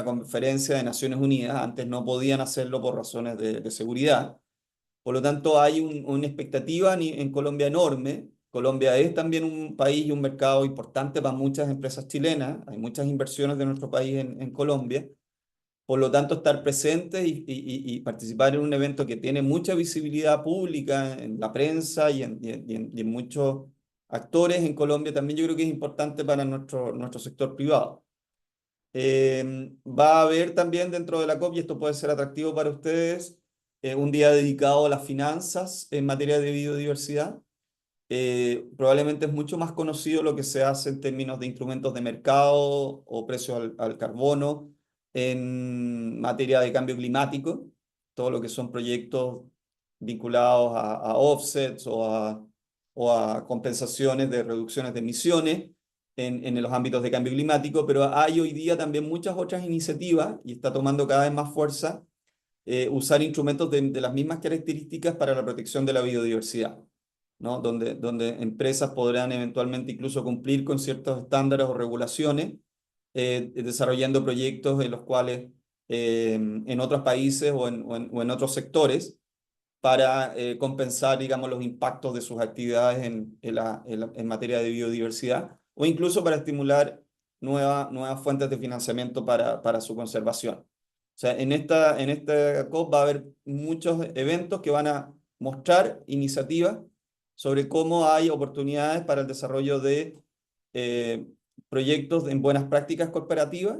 conferencia de Naciones Unidas. Antes no podían hacerlo por razones de seguridad. Por lo tanto, hay una expectativa en Colombia enorme. Colombia es también un país y un mercado importante para muchas empresas chilenas. Hay muchas inversiones de nuestro país en Colombia. Por lo tanto, estar presentes y participar en un evento que tiene mucha visibilidad pública en la prensa y en muchos actores en Colombia también yo creo que es importante para nuestro sector privado. Va a haber también dentro de la COP, y esto puede ser atractivo para ustedes, un día dedicado a las finanzas en materia de biodiversidad. Probablemente es mucho más conocido lo que se hace en términos de instrumentos de mercado o precios al carbono en materia de cambio climático, todo lo que son proyectos vinculados a offsets o a compensaciones de reducciones de emisiones en los ámbitos de cambio climático, pero hay hoy día también muchas otras iniciativas y está tomando cada vez más fuerza usar instrumentos de las mismas características para la protección de la biodiversidad, ¿no? Donde empresas podrán eventualmente incluso cumplir con ciertos estándares o regulaciones, desarrollando proyectos en los cuales en otros países o en otros sectores para compensar, digamos, los impactos de sus actividades en materia de biodiversidad o incluso para estimular nuevas fuentes de financiamiento para su conservación. O sea, en esta COP va a haber muchos eventos que van a mostrar iniciativas sobre cómo hay oportunidades para el desarrollo de eh, proyectos en buenas prácticas corporativas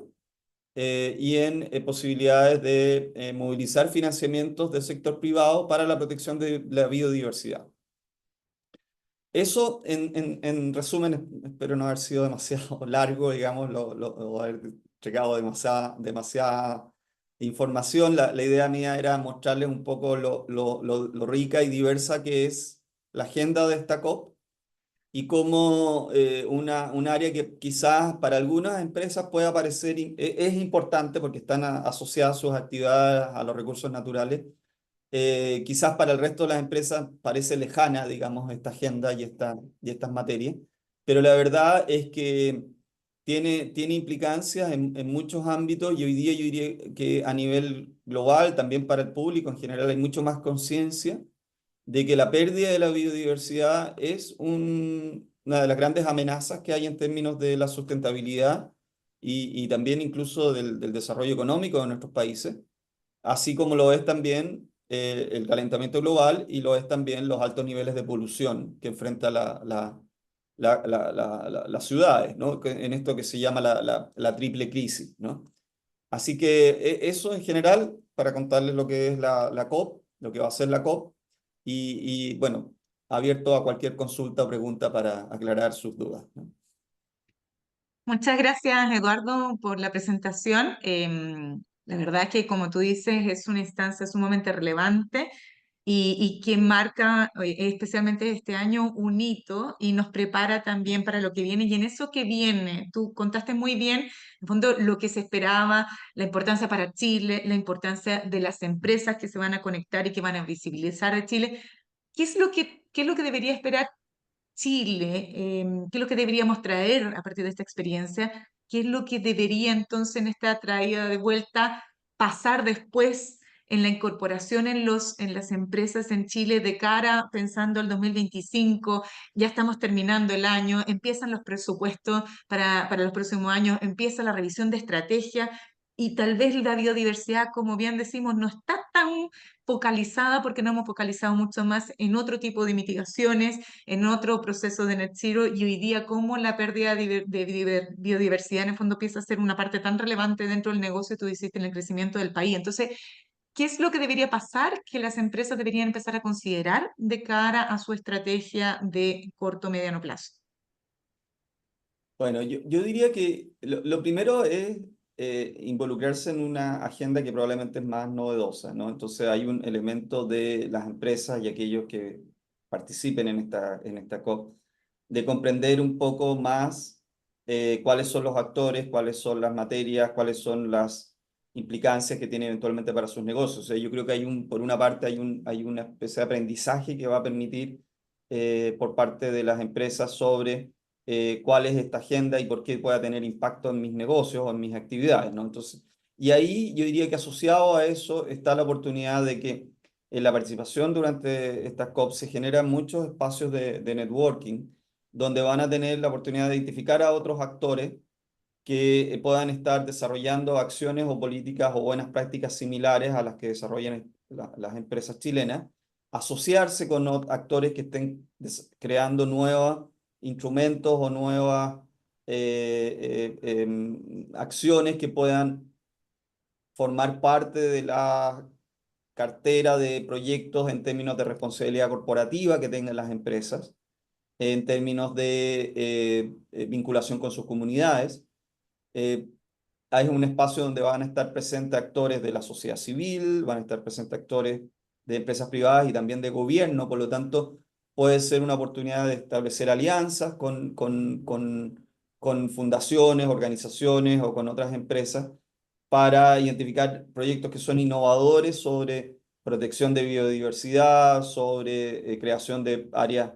y en posibilidades de movilizar financiamientos del sector privado para la protección de la biodiversidad. Eso, en resumen, espero no haber sido demasiado largo, digamos, o haber entregado demasiada información. La idea mía era mostrarles un poco lo rica y diversa que es la agenda de esta COP y cómo un área que quizás para algunas empresas pueda parecer es importante porque están asociadas sus actividades a los recursos naturales. Quizás para el resto de las empresas parece lejana, digamos, esta agenda y estas materias, pero la verdad es que tiene implicancias en muchos ámbitos y hoy día yo diría que a nivel global, también para el público en general, hay mucho más conciencia de que la pérdida de la biodiversidad es una de las grandes amenazas que hay en términos de la sustentabilidad y también incluso del desarrollo económico de nuestros países, así como lo es también el calentamiento global y lo es también los altos niveles de polución que enfrenta las ciudades, ¿no? En esto que se llama la triple crisis, ¿no? Así que eso en general, para contarles lo que es la COP, lo que va a ser la COP, bueno, abierto a cualquier consulta o pregunta para aclarar sus dudas, ¿no? Muchas gracias, Eduardo, por la presentación. La verdad es que, como tú dices, es una instancia sumamente relevante y que marca especialmente este año un hito y nos prepara también para lo que viene. Y en eso que viene, tú contaste muy bien, en el fondo, lo que se esperaba, la importancia para Chile, la importancia de las empresas que se van a conectar y que van a visibilizar a Chile. ¿Qué es lo que debería esperar Chile? ¿Qué es lo que deberíamos traer a partir de esta experiencia? ¿Qué es lo que debería entonces en esta traída de vuelta pasar después en la incorporación en las empresas en Chile de cara pensando al 2025? Ya estamos terminando el año, empiezan los presupuestos para los próximos años, empieza la revisión de estrategia. Y tal vez la biodiversidad, como bien decimos, no está tan focalizada porque no hemos focalizado mucho más en otro tipo de mitigaciones, en otro proceso de net zero, y hoy día como la pérdida de biodiversidad en el fondo empieza a ser una parte tan relevante dentro del negocio, tú dices, en el crecimiento del país. Entonces, ¿qué es lo que debería pasar que las empresas deberían empezar a considerar de cara a su estrategia de corto o mediano plazo? Bueno, yo diría que lo primero es involucrarse en una agenda que probablemente es más novedosa, ¿no? Entonces hay un elemento de las empresas y aquellos que participen en esta COP de comprender un poco más cuáles son los actores, cuáles son las materias, cuáles son las implicancias que tiene eventualmente para sus negocios. O sea, yo creo que por una parte hay una especie de aprendizaje que va a permitir por parte de las empresas sobre cuál es esta agenda y por qué pueda tener impacto en mis negocios o en mis actividades, ¿no? Entonces, y ahí yo diría que asociado a eso está la oportunidad de que en la participación durante estas COP se generan muchos espacios de networking donde van a tener la oportunidad de identificar a otros actores que puedan estar desarrollando acciones o políticas o buenas prácticas similares a las que desarrollan las empresas chilenas, asociarse con actores que estén creando nuevos instrumentos o nuevas acciones que puedan formar parte de la cartera de proyectos en términos de responsabilidad corporativa que tengan las empresas, en términos de vinculación con sus comunidades. Eh, Hay un espacio donde van a estar presentes actores de la sociedad civil, van a estar presentes actores de empresas privadas y también de gobierno, por lo tanto, puede ser una oportunidad de establecer alianzas con fundaciones, organizaciones o con otras empresas para identificar proyectos que son innovadores sobre protección de biodiversidad, sobre creación de áreas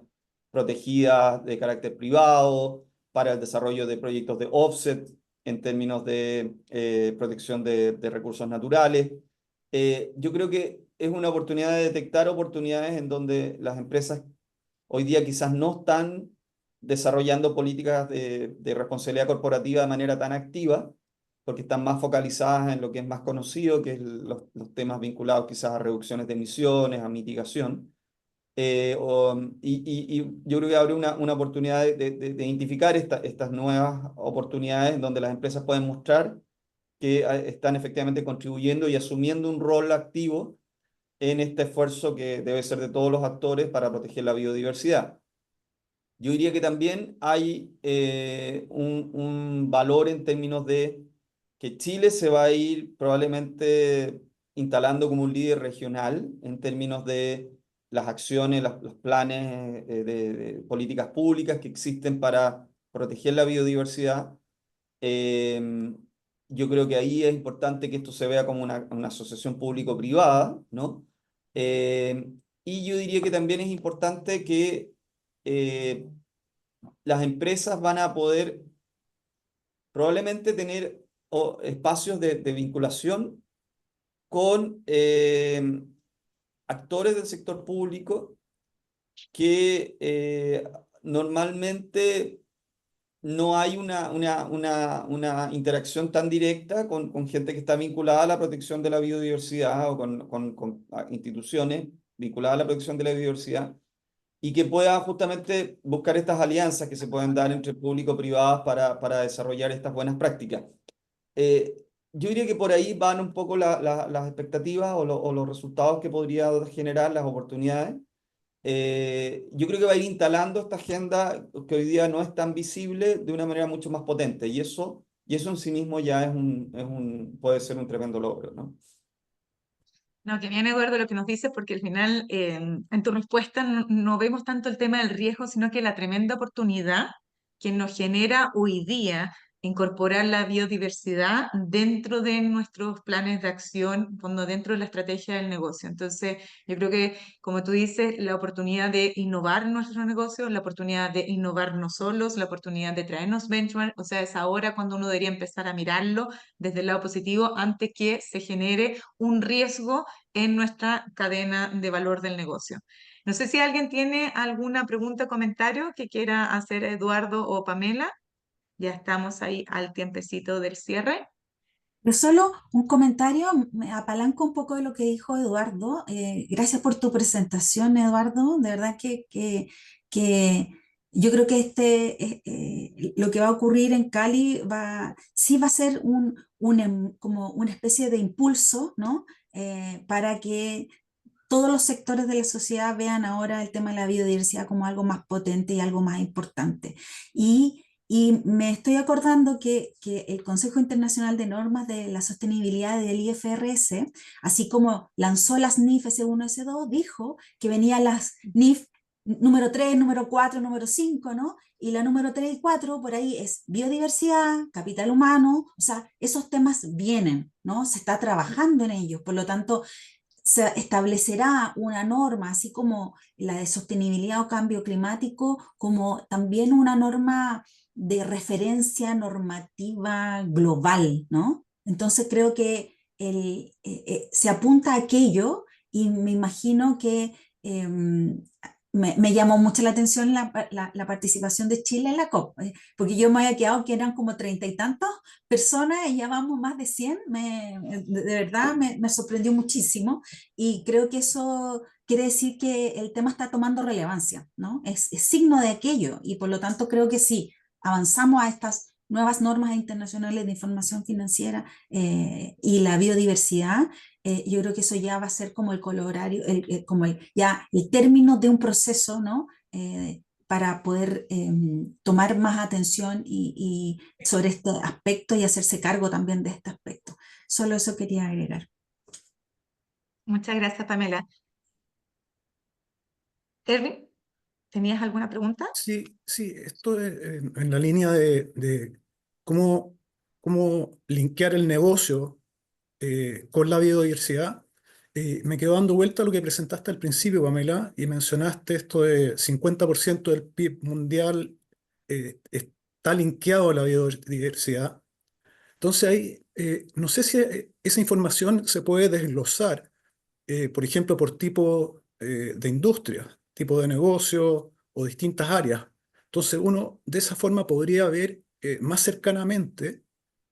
protegidas de carácter privado, para el desarrollo de proyectos de offset en términos de protección de recursos naturales. Yo creo que es una oportunidad de detectar oportunidades en donde las empresas hoy día quizás no están desarrollando políticas de responsabilidad corporativa de manera tan activa, porque están más focalizadas en lo que es más conocido, que es los temas vinculados quizás a reducciones de emisiones, a mitigación. Y yo creo que abre una oportunidad de identificar estas nuevas oportunidades en donde las empresas pueden mostrar que están efectivamente contribuyendo y asumiendo un rol activo en este esfuerzo que debe ser de todos los actores para proteger la biodiversidad. Yo diría que también hay un valor en términos de que Chile se va a ir probablemente instalando como un líder regional en términos de las acciones, los planes de políticas públicas que existen para proteger la biodiversidad. Eh, yo creo que ahí es importante que esto se vea como una asociación público-privada, ¿no? Eh, y yo diría que también es importante que eh, las empresas van a poder probablemente tener espacios de vinculación con actores del sector público que normalmente no hay una interacción tan directa con gente que está vinculada a la protección de la biodiversidad o con instituciones vinculadas a la protección de la biodiversidad y que pueda justamente buscar estas alianzas que se pueden dar entre público-privadas para desarrollar estas buenas prácticas. Eh, yo diría que por ahí van un poco las expectativas o los resultados que podría generar las oportunidades. Yo creo que va a ir instalando esta agenda que hoy día no es tan visible de una manera mucho más potente y eso en sí mismo ya puede ser un tremendo logro, ¿no? No, que bien, Eduardo, lo que nos dices, porque al final en tu respuesta no vemos tanto el tema del riesgo, sino que la tremenda oportunidad que nos genera hoy día incorporar la biodiversidad dentro de nuestros planes de acción, cuando dentro de la estrategia del negocio. Entonces, yo creo que, como tú dices, la oportunidad de innovar nuestros negocios, la oportunidad de innovarnos solos, la oportunidad de traernos benchmark, o sea, es ahora cuando uno debería empezar a mirarlo desde el lado positivo antes que se genere un riesgo en nuestra cadena de valor del negocio. No sé si alguien tiene alguna pregunta o comentario que quiera hacer Eduardo o Pamela. Ya estamos ahí al tiempecito del cierre. Pero solo un comentario, me apalanco un poco de lo que dijo Eduardo. Gracias por tu presentación, Eduardo. De verdad que yo creo que lo que va a ocurrir en Cali sí va a ser como una especie de impulso, ¿no? Para que todos los sectores de la sociedad vean ahora el tema de la biodiversidad como algo más potente y algo más importante. Y me estoy acordando que el Consejo Internacional de Normas de la Sostenibilidad del IFRS, así como lanzó las NIF S1, S2, dijo que venían las NIF número 3, número 4, número 5, ¿no? Y la número 3 y 4 por ahí es biodiversidad, capital humano, o sea, esos temas vienen, ¿no? Se está trabajando en ellos, por lo tanto, se establecerá una norma, así como la de sostenibilidad o cambio climático, como también una norma de referencia normativa global, ¿no? Entonces creo que se apunta a aquello y me imagino que me llamó mucho la atención la participación de Chile en la COP, porque yo me había quedado que eran como 30 y tantos personas y ya vamos más de 100, de verdad me sorprendió muchísimo y creo que eso quiere decir que el tema está tomando relevancia, ¿no? Es signo de aquello y por lo tanto creo que sí, avanzamos a estas nuevas normas internacionales de información financiera y la biodiversidad, yo creo que eso ya va a ser como el colorario, como ya el término de un proceso, ¿no? Para poder tomar más atención sobre este aspecto y hacerse cargo también de este aspecto. Solo eso quería agregar. Muchas gracias, Pamela. Erwin, ¿tenías alguna pregunta? Sí, sí, esto es en la línea de cómo, cómo linkear el negocio con la biodiversidad. Me quedó dando vuelta a lo que presentaste al principio, Pamela, y mencionaste esto de 50% del PIB mundial está linkeado a la biodiversidad. Entonces, ahí, no sé si esa información se puede desglosar por ejemplo, por tipo de industria, tipo de negocio o distintas áreas. Entonces, uno de esa forma podría ver más cercanamente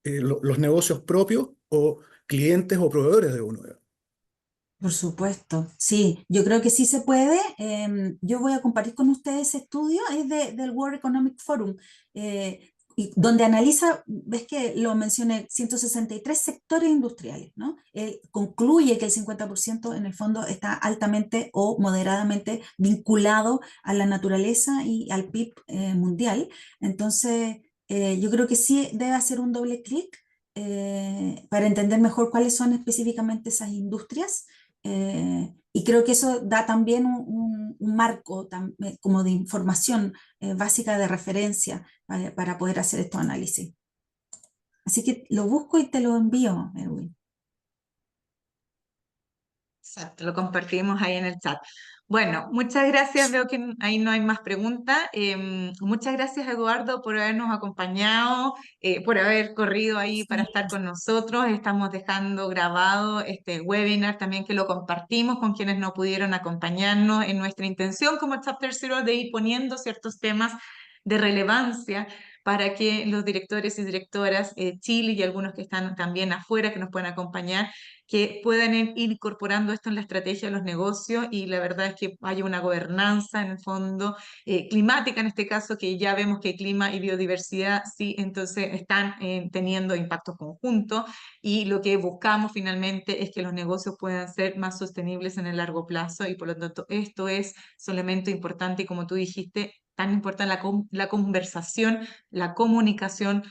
los negocios propios o clientes o proveedores de uno. Por supuesto, sí, yo creo que sí se puede. Yo voy a compartir con ustedes ese estudio, es del World Economic Forum, y donde analiza, ves que lo mencioné, 163 sectores industriales, ¿no? Concluye que el 50% en el fondo está altamente o moderadamente vinculado a la naturaleza y al PIB mundial. Entonces, yo creo que sí debe hacer un doble clic para entender mejor cuáles son específicamente esas industrias y creo que eso da también un marco como de información básica de referencia para poder hacer estos análisis. Así que lo busco y te lo envío, Erwin. Exacto, lo compartimos ahí en el chat. Bueno, muchas gracias. Veo que ahí no hay más preguntas. Muchas gracias, Eduardo, por habernos acompañado, por haber corrido ahí para Sí, estar con nosotros. Estamos dejando grabado este webinar también que lo compartimos con quienes no pudieron acompañarnos en nuestra intención como Chapter Zero de ir poniendo ciertos temas de relevancia para que los directores y directoras Chile y algunos que están también afuera que nos puedan acompañar que puedan ir incorporando esto en la estrategia de los negocios y la verdad es que haya una gobernanza en el fondo climática en este caso, que ya vemos que clima y biodiversidad sí, entonces están teniendo impactos conjuntos y lo que buscamos finalmente es que los negocios puedan ser más sostenibles en el largo plazo y por lo tanto esto es solamente importante y como tú dijiste, tan importante la conversación, la comunicación,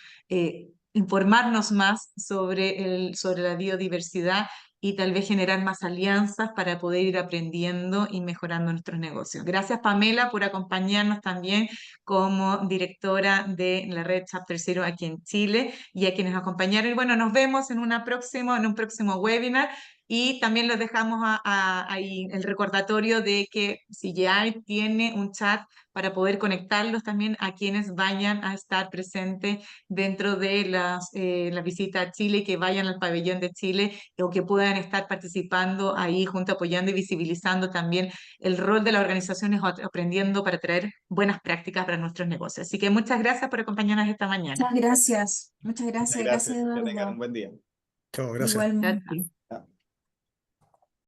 informarnos más sobre la biodiversidad y tal vez generar más alianzas para poder ir aprendiendo y mejorando nuestros negocios. Gracias, Pamela, por acompañarnos también como directora de la red Chapter Zero aquí en Chile, y a quienes nos acompañaron. Y bueno, nos vemos en un próximo webinar. Y también les dejamos ahí el recordatorio de que CGI tiene un chat para poder conectarlos también a quienes vayan a estar presentes dentro de la visita a Chile, que vayan al pabellón de Chile o que puedan estar participando ahí junto, apoyando y visibilizando también el rol de las organizaciones, aprendiendo para traer buenas prácticas para nuestros negocios. Así que muchas gracias por acompañarnos esta mañana. Muchas gracias. Muchas Muchas gracias. gracias. Gracias, Que tengan un Eduardo. buen día. Chao, gracias. Chao, Igualmente. chao.